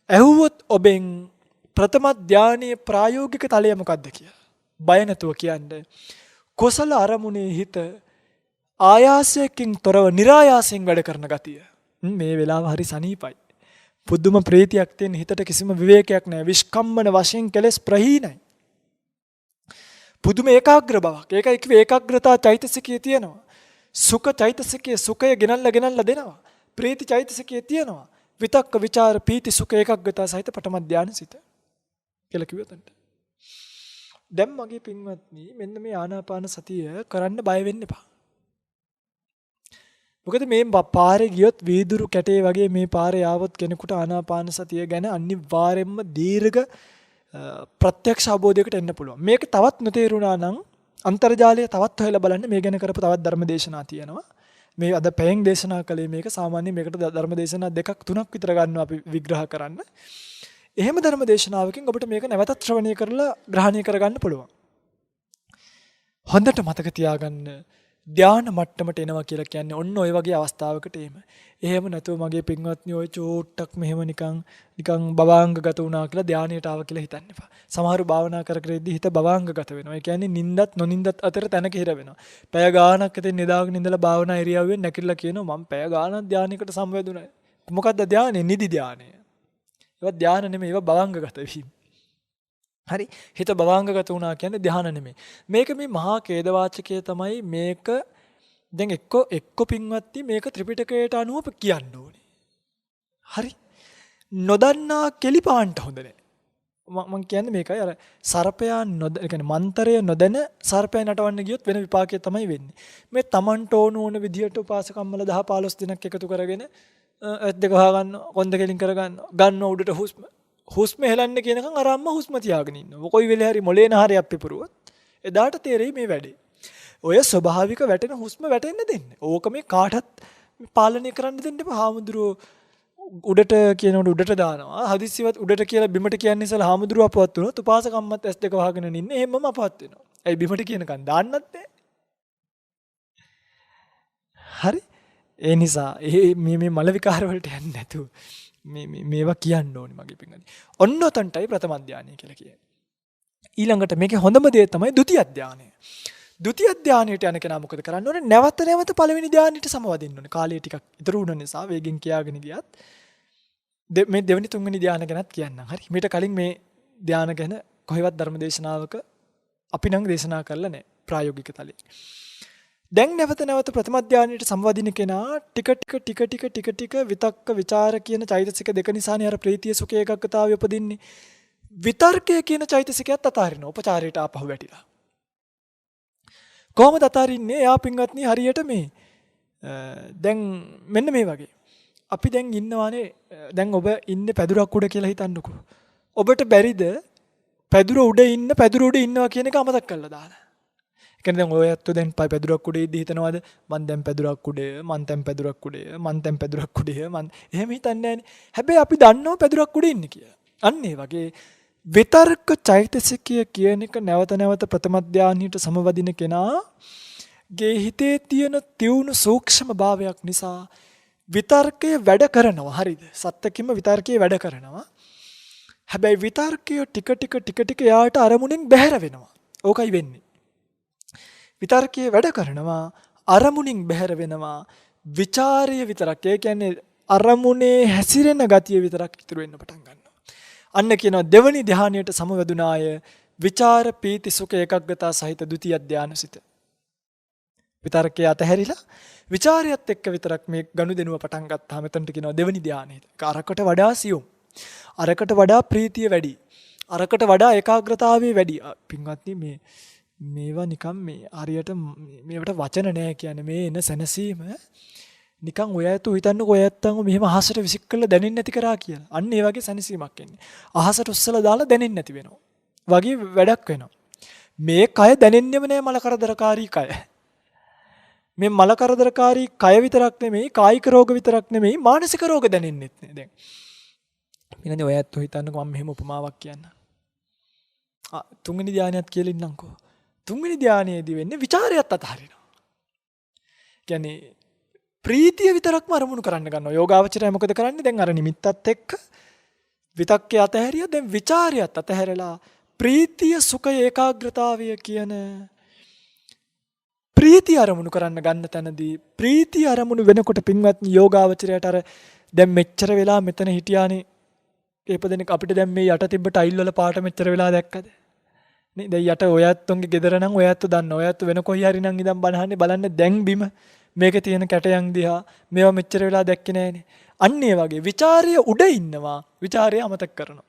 ඇහුවොත් ඔබෙන් ප්‍රථම ධානයේ ප්‍රායෝගික තලය මොකද්ද කියලා. බය නැතුව කියන්නේ. කුසල අරමුණේ හිත ආයාසයෙන් තොරව નિરાයාසයෙන් වැඩ කරන ගතිය. මේ වෙලාව හරි සනීපයි. පුදුම ප්‍රීතියක් තියෙන හිතට කිසිම විවේකයක් නැහැ. විස්කම්මන වශයෙන් කෙලස් ප්‍රහීනයි. පුදුම ඒකාග්‍ර බවක්. ඒකයි කිව්වේ ඒකාග්‍රතා චෛතසිකයේ තියෙනවා. සුඛ චෛතසිකයේ සුඛය ගෙනල්ලා දෙනවා. ප්‍රීති චෛතසිකයේ තියෙනවා. විතක්ක ਵਿਚාර පීති සුඛ ඒකග්ගතා සහිත පඨම ධානය සිත කියලා කිව්වතන්ට. දැන් මගේ පින්වත්නි මෙන්න මේ ආනාපාන සතිය කරන්න බය වෙන්න එපා. මොකද මේ පාරේ ගියොත් වීදුරු කැටේ වගේ මේ පාරේ ආවොත් කෙනෙකුට ආනාපාන සතිය ගැන අනිවාර්යයෙන්ම දීර්ඝ ප්‍රත්‍යක්ෂ අවබෝධයකට එන්න පුළුවන්. මේක තවත් නොතේරුණා නම් අන්තර්ජාලය තවත් හොයලා බලන්න මේ ගැන කරපු තවත් ධර්ම දේශනා තියෙනවා. මේ අද පැයෙන් දේශනා කළේ මේක සාමාන්‍යයෙන් මේකට ධර්ම දේශනා 2ක් 3ක් විතර ගන්නවා අපි විග්‍රහ කරන්න. එහෙම ධර්ම දේශනාවකින් ඔබට මේක නැවතත් ශ්‍රවණය කරලා ග්‍රහණය කරගන්න පුළුවන්. හොඳට මතක තියාගන්න ධාන මට්ටමට එනවා කියලා කියන්නේ ඔන්න ඔය වගේ අවස්ථාවකට එහෙම නැතුව මගේ පින්වත්නි ඔය චෝට්ටක් මෙහෙම නිකන් භවාංගගත වුණා කියලා ධානයට ආව කියලා හිතන්න එපා. සමහරව භාවනා කර කර ඉඳි හිත භවාංගගත වෙනවා. ඒ කියන්නේ නිින්දත් නොනිින්දත් අතර තැනක හිර වෙනවා. පැය ගාණක් ඉතින් නිදාගෙන ඉඳලා භාවනා ඉරියව්වෙන් නැකිලා කියනවා මම පැය ගාණක් ධානයකට සම්වැදුණා. මොකද්ද ධානය? නිදි ධානය. ඒවා ධාන නෙමෙයි ඒවා භවාංගගත වීම. හරි හිත භවාංගගත වුණා කියන්නේ ධාන නෙමෙයි. මේක මේ මහා ඛේදවාචකයේ තමයි මේක දැන් එක්ක පින්වත්ටි මේක ත්‍රිපිටකයට අනුව කියන්න ඕනේ. හරි නොදන්නා කෙලිපාන්ට හොඳ නැහැ. මම කියන්නේ මේකයි අර සර්පයා කියන්නේ මන්තරය නොදැන සර්පයා නටවන්න ගියොත් වෙන විපාකය තමයි වෙන්නේ. මේ Tamanට ඕන විදියට උපාසකම්මල 10 15 දිනක් එකතු කරගෙන ඇත් දෙක වහ ගන්න කොන්ද කෙලින් කර ගන්න උඩට හුස්ම හෙලන්න කියනකම් අර අම්මා හුස්ම තියාගෙන ඉන්නවා. කොයි වෙලේ හරි මොලේ නහරයක් පිපුරුවොත් එදාට තේරෙයි මේ වැඩේ. ඔය ස්වභාවික වැටෙන හුස්ම වැටෙන්න දෙන්න. ඕක මේ කාටත් පාලනය කරන්න දෙන්න එපා. හාමුදුරුවෝ උඩට කියනකොට උඩට දානවා. හදිස්සියවත් උඩට කියලා බිමට කියන්නේ ඉතලා හාමුදුරුවෝ අපවත් වුණොත් උපාසකම්මත් ඇස් දෙක වහගෙන ඉන්නේ. එහෙමම අපවත් වෙනවා. ඇයි බිමට කියනකම් දාන්නත් නැහැ. හරි ඒ නිසා මේ මල විකාර වලට යන්නේ නැතුව මේවා කියන්න ඕනේ මගේ පිංගනි. ඔන්න ඔතනටයි ප්‍රථම ධානය කියලා කියන්නේ. ඊළඟට මේකේ හොඳම දේ තමයි ဒုတိ ය ධානය. ဒုတိ ය ධානයට යන කෙනා මොකද කරන්න ඕනේ? නැවත පළවෙනි ධානයට සමවදින්න ඕනේ. කාලය ටිකක් ඉතුරු වුණ නිසා වේගෙන් කියාගෙන ගියත් මේ දෙවෙනි තුන්වෙනි ධානය ගැනත් කියන්නම්. හරි. මීට කලින් මේ ධාන ගැන කොහෙවත් ධර්ම දේශනාවක අපි නම් දේශනා කරලා නැහැ ප්‍රායෝගික තලයේ. දැන් නැවත ප්‍රථම ධානයට සමවදින කෙනා ටික විතක්ක ਵਿਚාර කියන චෛතසික දෙක නිසානේ අර ප්‍රීතිය සුඛ ඒකග්ගතාවය උපදින්නේ. විතර්කය කියන චෛතසිකයත් අතාරිනවා. උපචාරයට ආපහු වැටිලා. කොහොමද අතාරින්නේ? එයා පින්වත්නි හරියට මේ දැන් මෙන්න මේ වගේ. අපි දැන් ඉන්නවානේ දැන් ඔබ ඉන්නේ පැදුරක් උඩ කියලා හිතන්නකෝ. ඔබට බැරිද පැදුර උඩ ඉන්නවා කියන එක අමතක කරලා දාන්න. ඒ කියන්නේ දැන් ඔය ඇත්තෝ දැන් පැදුරක් උඩ ඉඳි හිතනවාද මං දැන් පැදුරක් උඩ මං දැන් පැදුරක් උඩ එහෙම හිතන්නේ නැහනේ. හැබැයි අපි දන්නවා පැදුරක් උඩ ඉන්නේ කියලා. අන්න ඒ වගේ විතර්ක චෛතසිකය කියන එක නැවත ප්‍රථම ධානයට සමවදින කෙනාගේ හිතේ තියෙන තියුණු සූක්ෂම භාවයක් නිසා විතර්කය වැඩ කරනවා. හරිද? සත්‍යකින්ම විතර්කය වැඩ කරනවා. හැබැයි විතර්කය ටික යාට අරමුණෙන් බැහැර වෙනවා. ඕකයි වෙන්නේ. විතර්කයේ වැඩ කරනවා අරමුණින් බැහැර වෙනවා. ਵਿਚාරය විතරක්. ඒ කියන්නේ අරමුණේ හැසිරෙන ගතිය විතරක් ඉතුරු වෙන්න පටන් ගන්නවා. අන්න කියනවා දෙවනි ධානයට සමවැදුන අය විචාර පීති සුඛ ඒකග්ගතා සහිත ဒုတိ ය ධානසිත. විතර්කයේ අතහැරිලා විචාරයත් එක්ක විතරක් මේ ගනුදෙනුව පටන් ගත්තාම එතනට කියනවා දෙවනි ධානය. ඒක අරකට වඩා සියුම්. අරකට වඩා ප්‍රීතිය වැඩි. අරකට වඩා ඒකාග්‍රතාවය වැඩි. පින්වත්නි මේවා නිකන් මේ හරියට මේවට වචන නැහැ කියන්නේ මේ එන සැනසීම නිකන් ඔය ඇතු හිතන්නකෝ ඔය ඇත්තන් මෙහෙම අහසට විසික් කරලා දැනෙන්නේ නැති කරා කියලා. අන්න ඒ වගේ සැනසීමක් එන්නේ. අහසට උස්සලා දාලා දැනෙන්නේ නැති වෙනවා. වගේ වැඩක් වෙනවා. මේ කය දැනෙන්නේම නැහැ මල කරදරකාරී කය. මේ මල කරදරකාරී කය විතරක් නෙමෙයි කායික රෝග විතරක් නෙමෙයි මානසික රෝග දැනෙන්නෙත් නෑ දැන්. ඊළඟට ඔය ඇත්තෝ හිතන්නකෝ මම මෙහෙම උපමාවක් කියන්න. තුන්වෙනි ධානයත් කියලා ඉන්නම්කෝ. තුන්වෙනි ධානයේදී වෙන්නේ ਵਿਚාරයත් අතහරිනවා. කියන්නේ ප්‍රීතිය විතරක්ම අරමුණු කරන්න ගන්නවා. යෝගාවචරය මොකද කරන්නේ? දැන් අර නිමිත්තත් එක්ක විතක්කේ අතහැරියා. දැන් ਵਿਚාරයත් අතහැරලා ප්‍රීතිය සුඛ ඒකාග්‍රතාවය කියන ප්‍රීතිය අරමුණු කරන්න ගන්න තැනදී ප්‍රීතිය අරමුණු වෙනකොට පින්වත්නි යෝගාවචරයට අර දැන් මෙච්චර වෙලා මෙතන හිටියානේ කීපදෙනෙක් අපිට දැන් මේ යට තිබ්බ ටයිල් වල පාට මෙච්චර වෙලා දැක්කද? නේ දැන් යට ඔයත්තුන්ගේ ගෙදර නම් ඔයත්තු දන්න. ඔයත්තු වෙන කොයි හරි නම් ඉඳන් බලන්න දැන් බිම මේකේ තියෙන කැටයන් දිහා මේවා මෙච්චර වෙලා දැක්කේ නෑනේ. අන්න ඒ වගේ ਵਿਚාරය උඩ ඉන්නවා. ਵਿਚාරය අමතක කරනවා.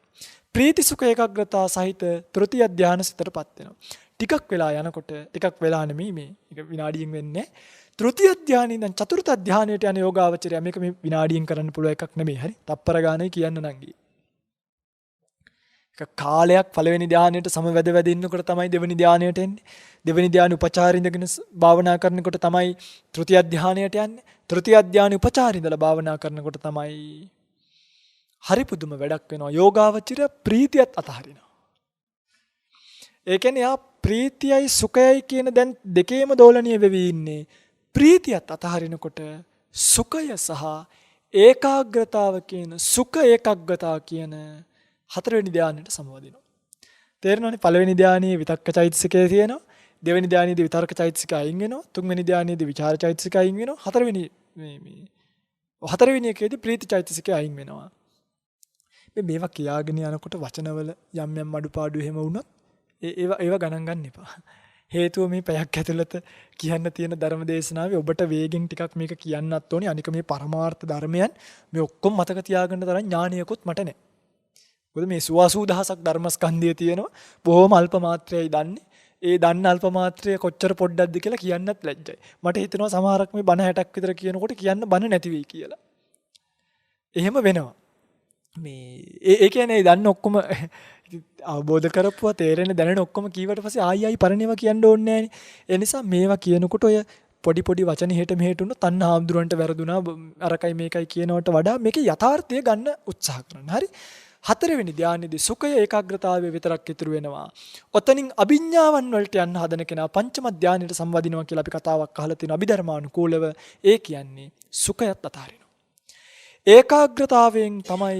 ප්‍රීති සුඛ ඒකාග්‍රතාව සහිත තෘතිය ධානය සිතටපත් වෙනවා. ටිකක් වෙලා යනකොට ටිකක් වෙලා නෙමෙයි මේ. ඒක විනාඩියෙන් වෙන්නේ. තෘතිය ධානයේ ඉඳන් චතුර්ථ ධානයට යන යෝගාවචරය මේක මේ විනාඩියෙන් කරන්න පුළුවන් එකක් නෙමෙයි. හරි. තප්පර ගානේ කියන්න නංගි. කාලයක් පළවෙනි ධානයට සමවැද වැද ඉන්නකොට තමයි දෙවෙනි ධානයට එන්නේ. දෙවෙනි ධානය උපචාර ඉඳගෙන භාවනා කරනකොට තමයි තෘතිය ධානයට යන්නේ. තෘතිය ධානය උපචාර ඉඳලා භාවනා කරනකොට තමයි හරි පුදුම වැඩක් වෙනවා. යෝගාවචරය ප්‍රීතියත් අතහරිනවා. ඒ කියන්නේ යා ප්‍රීතියයි සුඛයයි කියන දැන් දෙකේම දෝලණීය වෙවි ඉන්නේ. ප්‍රීතියත් අතහරිනකොට සුඛය සහ ඒකාග්‍රතාව කියන සුඛ ඒකාග්‍රතාව කියන හතරවෙනි ධානයට සමවදිනවා. තේරෙනවනේ පළවෙනි ධානයේ විතක්ක චෛතසිකය තියෙනවා. දෙවෙනි ධානයේදී විතර්ක චෛතසිකය අයින් වෙනවා. තුන්වෙනි ධානයේදී විචාර චෛතසිකය අයින් වෙනවා. හතරවෙනි එකේදී ප්‍රීති චෛතසිකය අයින් වෙනවා. මේවා කියාගෙන යනකොට වචනවල යම් යම් අඩුපාඩු එහෙම වුණොත් ඒවා ගණන් ගන්න එපා. හේතුව මේ පැයක් ඇතුළත කියන්න තියෙන ධර්ම දේශනාවේ ඔබට වේගෙන් ටිකක් මේක කියන්නත් ඕනේ. අනික මේ පරමාර්ථ ධර්මයන් මේ ඔක්කොම මතක තියාගන්න තරම් ඥානියකුත් මට නැහැ. මොකද මේ 80000ක් ධර්මස්කන්ධය තියෙනවා. බොහොම අල්ප මාත්‍රයයි දන්නේ. ඒ දන්න අල්ප මාත්‍රය කොච්චර පොඩ්ඩක්ද කියලා කියන්නත් ලැජ්ජයි. මට හිතෙනවා සමහරක් මේ බණ 60ක් විතර කියනකොට කියන්න බණ නැති වෙයි කියලා. එහෙම වෙනවා. ඒ කියන්නේ දන්න ඔක්කොම අවබෝධ කරපුවා තේරෙන දැනෙන ඔක්කොම කීවට පස්සේ ආයි පරණේවා කියන්න ඕනේ නෑනේ. ඒ නිසා මේවා කියනකොට ඔය පොඩි පොඩි වචන හෙට මෙහෙට උන තන්න හාමුදුරන්ට වැරදුනා අරකයි මේකයි කියනවට වඩා මේකේ යථාර්ථය ගන්න උත්සාහ කරන්න. හරි. හතරවෙනි ධානයේදී සුඛය ඒකාග්‍රතාවය විතරක් ඉතුරු වෙනවා. ඔතනින් අභිඥාවන් වලට යන්න හදන කෙනා පංචම ධානයට සම්වදිනවා කියලා අපි කතාවක් අහලා තියෙනවා අභිධර්මානුකූලව. ඒ කියන්නේ සුඛයත් අතහරිනවා. ඒකාග්‍රතාවයෙන් තමයි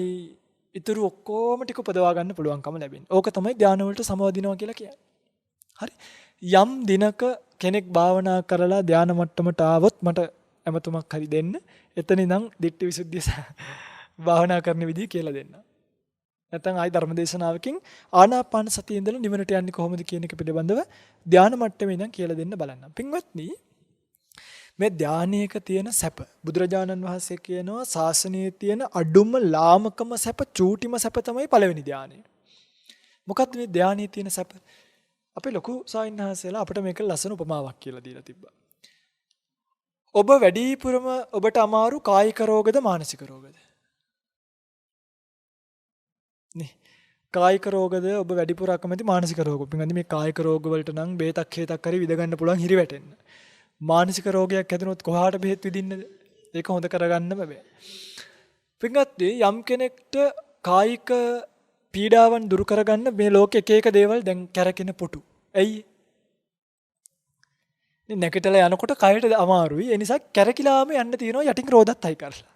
ඉතුරු ඔක්කොම ටික උපදවා ගන්න පුළුවන්කම ලැබෙන්නේ. ඕක තමයි ධාන වලට සමවදිනවා කියලා කියන්නේ. හරි. යම් දිනක කෙනෙක් භාවනා කරලා ධාන මට්ටමට ආවොත් මට ඇමතුමක් හරි දෙන්න. එතන ඉඳන් දිට්ඨි විසුද්ධිය භාවනා කරන විදිහ කියලා දෙන්න. නැත්නම් ආයි ධර්මදේශනාවකින් ආනාපාන සතිය ඉඳලා නිවනට යන්නේ කොහොමද කියන එක පිළිබඳව ධාන මට්ටමේ ඉඳන් කියලා දෙන්න බලන්න. පින්වත්නි මේ ධානයක තියෙන සැප බුදුරජාණන් වහන්සේ කියනවා ශාසනයේ තියෙන අඩුම ලාමකම සැප චූටිම සැප තමයි පළවෙනි ධානය. මොකක්ද මේ ධානයේ තියෙන සැප? අපේ ලොකු සාහිණාසයලා අපිට මේක ලස්සන උපමාවක් කියලා දීලා තිබ්බා. ඔබ වැඩිපුරම ඔබට අමාරු කායික රෝගද මානසික රෝගද? නේ කායික රෝගද ඔබ වැඩිපුර අකමැති මානසික රෝග. පින්වත්නි මේ කායික රෝග වලට නම් බේතක් හේතක් හරි විඳ ගන්න පුළුවන් හිරි වැටෙන්න. මානසික රෝගයක් හැදුනොත් කොහාට බෙහෙත් විඳින්නද? ඒක හොඳ කරගන්න බෑ. පින්වත්නි යම් කෙනෙක්ට කායික පීඩාවන් දුරු කරගන්න මේ ලෝකේ එක එක දේවල් දැන් කැරකෙන පුටු. ඇයි? මේ නැගිටලා යනකොට කයට අමාරුයි. ඒ නිසා කැරකිලාම යන්න තියෙනවා යටින් රෝදත් හයි කරලා.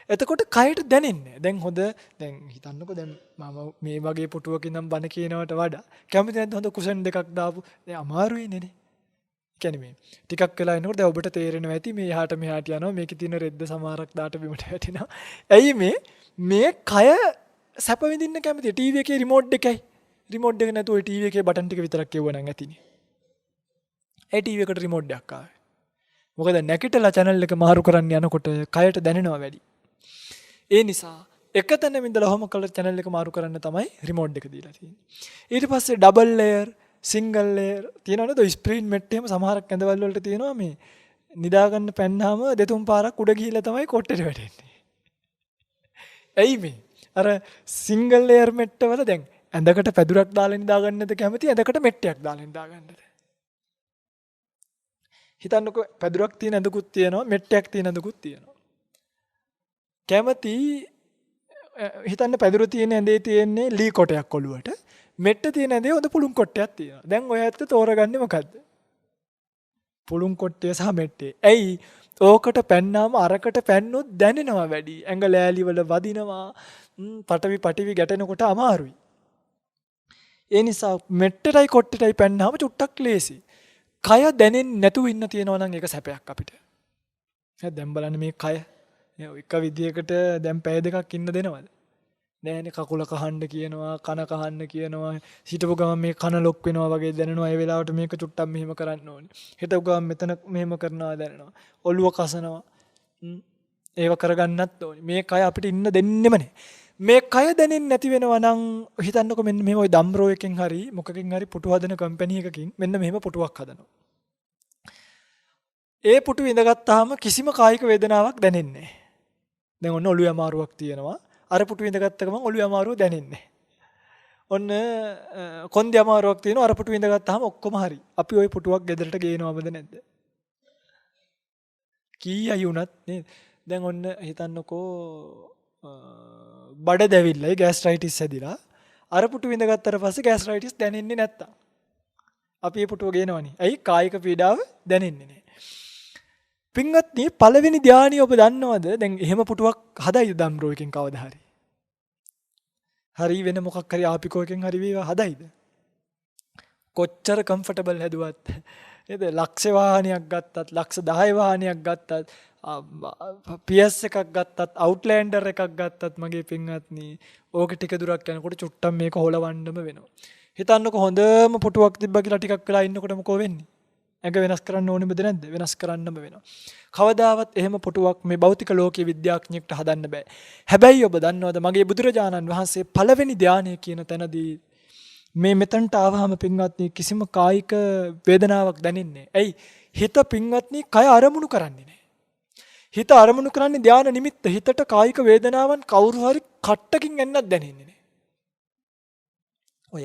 එතකොට කයට දැනෙන්නේ. දැන් හොඳ දැන් හිතන්නකෝ දැන් මම මේ වගේ පුටුවක ඉඳන් බණ කියනවට වඩා කැමති නැද්ද හොඳ කුෂන් දෙකක් දාපු. දැන් අමාරුයිනේ නේ. කියන්නේ මේ ටිකක් වෙලා එනකොට දැන් ඔබට තේරෙනවා ඇති මේ එහාට මෙහාට යනවා මේකේ තියෙන රෙද්ද සමහරක් දාට බිමට වැටෙනවා. ඇයි මේ කය සැප විඳින්න කැමති ටීවී එකේ රිමෝට් එකයි. රිමෝට් එක නැතුව ටීවී එකේ බටන් ටික විතරක් කියවනම් ඇතිනේ. ඒ ටීවී එකට රිමෝට් එකක් ආවේ. මොකද නැකිටලා channel එක මාරු කරන්න යනකොට කයට දැනෙනවා වැඩි. ඒ නිසා එක තැනම ඉඳලා ඔහොම කළ channel එක මාරු කරන්න තමයි රිමෝට් එක දීලා තියෙන්නේ. ඊට පස්සේ ඩබල් ලේයර් සිංගල් ලේයර් තියෙනවනේ ඔය ස්ක්‍රීන් මෙට් එහෙම සමහරක් ඇඳවල වලට තියෙනවා මේ නිදා ගන්න පැන්නාම දෙතුන් පාරක් උඩ ගිහිල්ලා තමයි කොට්ටේට වැටෙන්නේ. ඇයි මේ? අර සිංගල් ලේයර් මෙට් වල දැන් ඇඳකට පැදුරක් දාලා නිදා ගන්නද කැමති ඇඳකට මෙට්ටයක් දාලා නිදා ගන්නද? හිතන්නකෝ පැදුරක් තියෙන ඇඳකුත් තියෙනවා මෙට්ටයක් තියෙන ඇඳකුත් තියෙනවා. කැමති හිතන්න පැදුර තියෙන ඇඳේ තියෙන්නේ ලී කොටයක් ඔළුවට. මෙට්ට තියෙන ඇඳේ හොඳ පුළුන් කොටයක් තියෙනවා. දැන් ඔය ඇත්ත තෝරගන්නේ මොකද්ද? පුළුන් කොට්ටය සහ මෙට්ටේ. ඇයි? ඕකට පැන්නාම අරකට පැන්නොත් දැනෙනවා වැඩි. ඇඟ ලෑලි වල වදිනවා. පටවි ගැටෙනකොට අමාරුයි. ඒ නිසා මෙට්ටටයි කොට්ටටයි පැන්නාම චුට්ටක් ලේසි. කය දැනෙන්නේ නැතුව ඉන්න තියෙනවා නම් ඒක සැපයක් අපිට. දැන් බලන්න මේ කය එක විදියකට දැන් පැය දෙකක් ඉන්න දෙනවද? නෑනේ කකුල කහන්න කියනවා කන කහන්න කියනවා හිටපු ගමන් මේ කන ලොක් වෙනවා වගේ දැනෙනවා ඒ වෙලාවට මේක චුට්ටක් මෙහෙම කරන්න ඕනේ හිටපු ගමන් මෙතන මෙහෙම කරනවා දැනෙනවා ඔළුව කසනවා ඒව කරගන්නත් ඕනේ මේ කය අපිට ඉන්න දෙන්නෙම නෑ මේ කය දැනෙන්නේ නැති වෙනවා නම් හිතන්නකො මෙන්න මේ ওই දම්රෝ එකෙන් හරි මොකකින් හරි පුටු හදන කම්පැනි එකකින් මෙන්න මෙහෙම පුටුවක් හදනවා ඒ පුටු ඉඳගත්තාම කිසිම කායික වේදනාවක් දැනෙන්නේ නෑ දැන් ඔන්න ඔළුවේ අමාරුවක් තියෙනවා අර පුටු ඉඳගත්ත ගමන් ඔළුවේ අමාරුව දැනෙන්නේ. ඔන්න කොන්දේ අමාරුවක් තියෙනවා අර පුටු ඉඳගත්තාම ඔක්කොම හරි. අපි ওই පුටුවක් ගෙදරට ගේනවමද නැද්ද? කීයයි උනත් නේද? දැන් ඔන්න හිතන්නකෝ බඩ දැවිල්ලයි ગેස්ට්‍රයිටිස් හැදිලා අර පුටු ඉඳගත්තට පස්සේ ગેස්ට්‍රයිටිස් දැනෙන්නේ නැත්තම්. අපි මේ පුටුව ගේනවනේ. ඇයි කායික පීඩාව දැනෙන්නේ නැහැ. පින්වත්නි පළවෙනි ධානය ඔබ දන්නවද? දැන් එහෙම පුටුවක් හදයිද දම්රෝ එකෙන් කවදා හරි? හරි වෙන මොකක් හරි ආපිකෝ එකෙන් හරි වේවා හදයිද? කොච්චර කම්ෆර්ටබල් හැදුවත් නේද? ලක්ෂ වාහනයක් ගත්තත්, ලක්ෂ 10 වාහනයක් ගත්තත්, PS එකක් ගත්තත්, අවුට්ලෑන්ඩර් එකක් ගත්තත් මගේ පින්වත්නි ඕක ටික දුරක් යනකොට චුට්ටක් මේක හොලවන්නම වෙනවා. හිතන්නකො හොඳම පුටුවක් තිබ්බා කියලා ටිකක් වෙලා ඉන්නකොට මොකෝ වෙන්නේ? ඇඟ වෙනස් කරන්න ඕනෙමද නැද්ද? වෙනස් කරන්නම වෙනවා. කවදාවත් එහෙම පුටුවක් මේ භෞතික ලෝකයේ විද්‍යාඥයෙක්ට හදන්න බෑ. හැබැයි ඔබ දන්නවද මගේ බුදුරජාණන් වහන්සේ පළවෙනි ධානය කියන තැනදී මේ මෙතනට ආවහම පින්වත්නි කිසිම කායික වේදනාවක් දැනෙන්නේ නැහැ. ඇයි? හිත පින්වත්නි කය අරමුණු කරන්නේ නැහැ. හිත අරමුණු කරන්නේ ධාන නිමිත්ත. හිතට කායික වේදනාවන් කවුරු හරි කට්ටකින් එන්නත් දැනෙන්නේ නැහැ. ඔය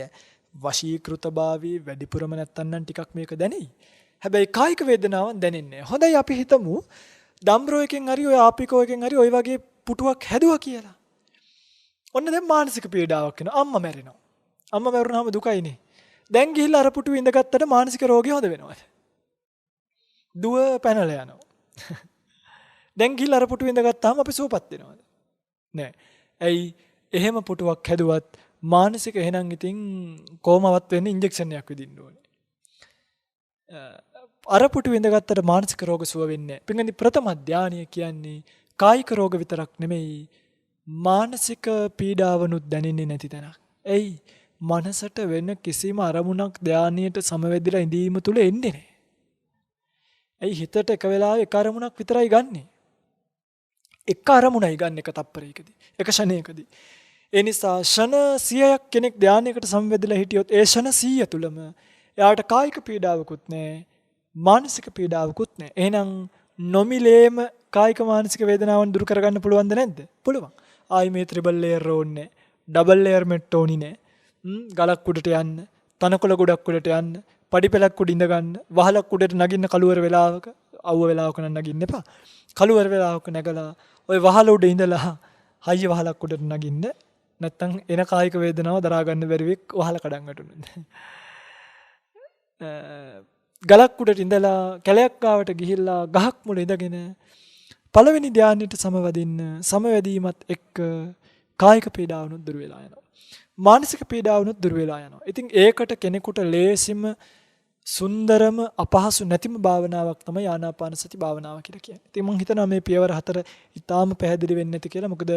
වශීකృతභාවී වැඩිපුරම නැත්තම් නම් ටිකක් මේක දැනෙයි. හැබැයි කායික වේදනාවක් දැනෙන්නේ නැහැ. හොඳයි අපි හිතමු දම්රෝ එකෙන් හරි ඔය ආපිකෝ එකෙන් හරි ඔය වගේ පුටුවක් හැදුවා කියලා. ඔන්න දැන් මානසික පීඩාවක් වෙනවා. අම්මා මැරෙනවා. අම්මා මැරුණාම දුකයිනේ. දැන් ගිහිල්ලා අර පුටුවේ ඉඳගත්තට මානසික රෝගී හොද වෙනවද? දුව පැනලා යනවා. දැන් ගිහිල්ලා අර පුටුවේ ඉඳගත්තාම අපි සුවපත් වෙනවද? නෑ. ඇයි? එහෙම පුටුවක් හැදුවත් මානසික එහෙනම් ඉතින් කොහොමවත් වෙන්නේ ඉන්ජෙක්ෂන් එකක් විදින්න ඕනේ. අර පුටුවේ ඉඳගත්තට මානසික රෝග සුව වෙන්නේ නැහැ. පින්වත්නි ප්‍රථම ධානය කියන්නේ කායික රෝග විතරක් නෙමෙයි මානසික පීඩාවනුත් දැනෙන්නේ නැති තැනක්. එයි මනසට වෙන කිසිම අරමුණක් ධානයට සමවැදිලා ඉඳීම තුල එන්නේ නැහැ. එයි හිතට එක වෙලාවෙ එක අරමුණක් විතරයි ගන්නෙ. එක අරමුණයි ගන්න එක තප්පරයකදී. එක ෂණයකදී. ඒ නිසා ෂණ 100ක් කෙනෙක් ධානයකට සමවැදිලා හිටියොත් ඒ ෂණ 100 තුලම එයාට කායික පීඩාවකුත් නැහැ මානසික පීඩාවකුත් නැහැ. එහෙනම් නොමිලේම කායික මානසික වේදනාවන් දුරු කරගන්න පුළුවන්ද නැද්ද? පුළුවන්. ආයි මේ ත්‍රිබල් ලේයර් ඕනේ නැහැ. ඩබල් ලේයර් මෙට් ඕනි නැහැ. ගලක් උඩට යන්න, තනකොළ ගොඩක් උඩට යන්න, පඩිපෙලක් උඩ ඉඳ ගන්න, වහලක් උඩට නගින්න කළුවර වෙලාවක, අවුව වෙලාවක නම් නගින්න එපා. කළුවර වෙලාවක නැගලා ওই වහල උඩ ඉඳලා හයිය වහලක් උඩට නගින්න. නැත්තම් එන කායික වේදනාව දරා ගන්න බැරි වෙක් වහල කඩන් වැටුනොත්. ගලක් උඩට ඉඳලා කැලයක් ගාවට ගිහිල්ලා ගහක් මුල ඉඳගෙන පළවෙනි ධානයට සමවැදීමත් එක්ක කායික පීඩාවනුත් දුර වෙලා යනවා. මානසික පීඩාවනුත් දුර වෙලා යනවා. ඉතින් ඒකට කෙනෙකුට ලේසිම සුන්දරම අපහසු නැතිම භාවනාවක් තමයි ආනාපාන සති භාවනාව කියලා කියන්නේ. ඉතින් මම හිතනවා මේ පියවර 4 ඊටාම පැහැදිලි වෙන්නේ නැති කියලා. මොකද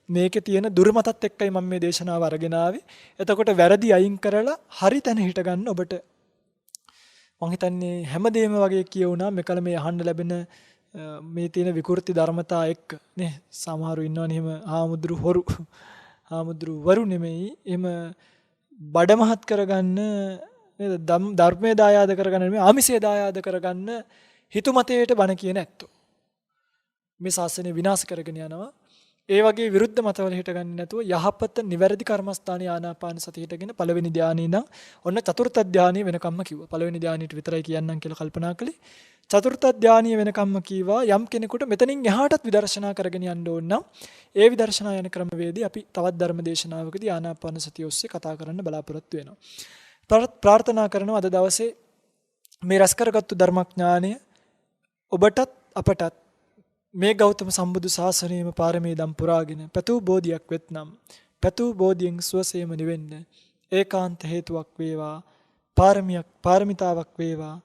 මේකේ තියෙන දුර්මතත් එක්කයි මම මේ දේශනාව අරගෙන ආවේ. එතකොට වැරදි අයින් කරලා හරි තැන හිට ගන්න ඔබට මම හිතන්නේ හැමදේම වගේ කියවුණා මෙකල මේ අහන්න ලැබෙන මේ තියෙන විකෘති ධර්මතා එක්ක නේ සමහරු ඉන්නවනේ එහෙම හාමුදුරු වරු නෙමෙයි එහෙම බඩමහත් කරගන්න නේද ධර්මයේ දායාද කරගන්න නෙමෙයි ආමිෂයේ දායාද කරගන්න හිතුමතේට බණ කියන ඇත්තෝ මේ ශාසනය විනාශ කරගෙන යනවා. ඒ වගේ විරුද්ධ මතවල හිටගන්නේ නැතුව යහපත නිවැරදි කර්මස්ථානයේ ආනාපාන සතිය හිටගෙන පළවෙනි ධානයේ ඉඳන් ඔන්න චතුර්ථ ධානයේ වෙනකම්ම කිව්වා. පළවෙනි ධානයට විතරයි කියන්නම් කියලා කල්පනා කළේ. චතුර්ථ ධානයේ වෙනකම්ම කීවා යම් කෙනෙකුට මෙතනින් එහාටත් විදර්ශනා කරගෙන යන්න ඕන නම් ඒ විදර්ශනා යන ක්‍රමවේදී අපි තවත් ධර්ම දේශනාවකදී ආනාපාන සතිය ඔස්සේ කතා කරන්න බලාපොරොත්තු වෙනවා. ප්‍රාර්ථනා කරනවා අද දවසේ මේ රැස් කරගත්තු ධර්මඥානය ඔබටත් අපටත් මේ ගෞතම සම්බුදු ශාසනයේම පාරමී දම් පුරාගෙන පැතූ බෝධියක් වෙත්නම් පැතූ බෝධියෙන් සුවසේම නිවෙන්න ඒකාන්ත හේතුවක් වේවා පාරමිතාවක් වේවා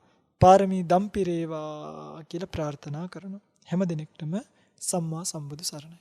පාරමී දම් පිරේවා කියලා ප්‍රාර්ථනා කරනවා. හැම දිනෙකටම සම්මා සම්බුදු සරණයි.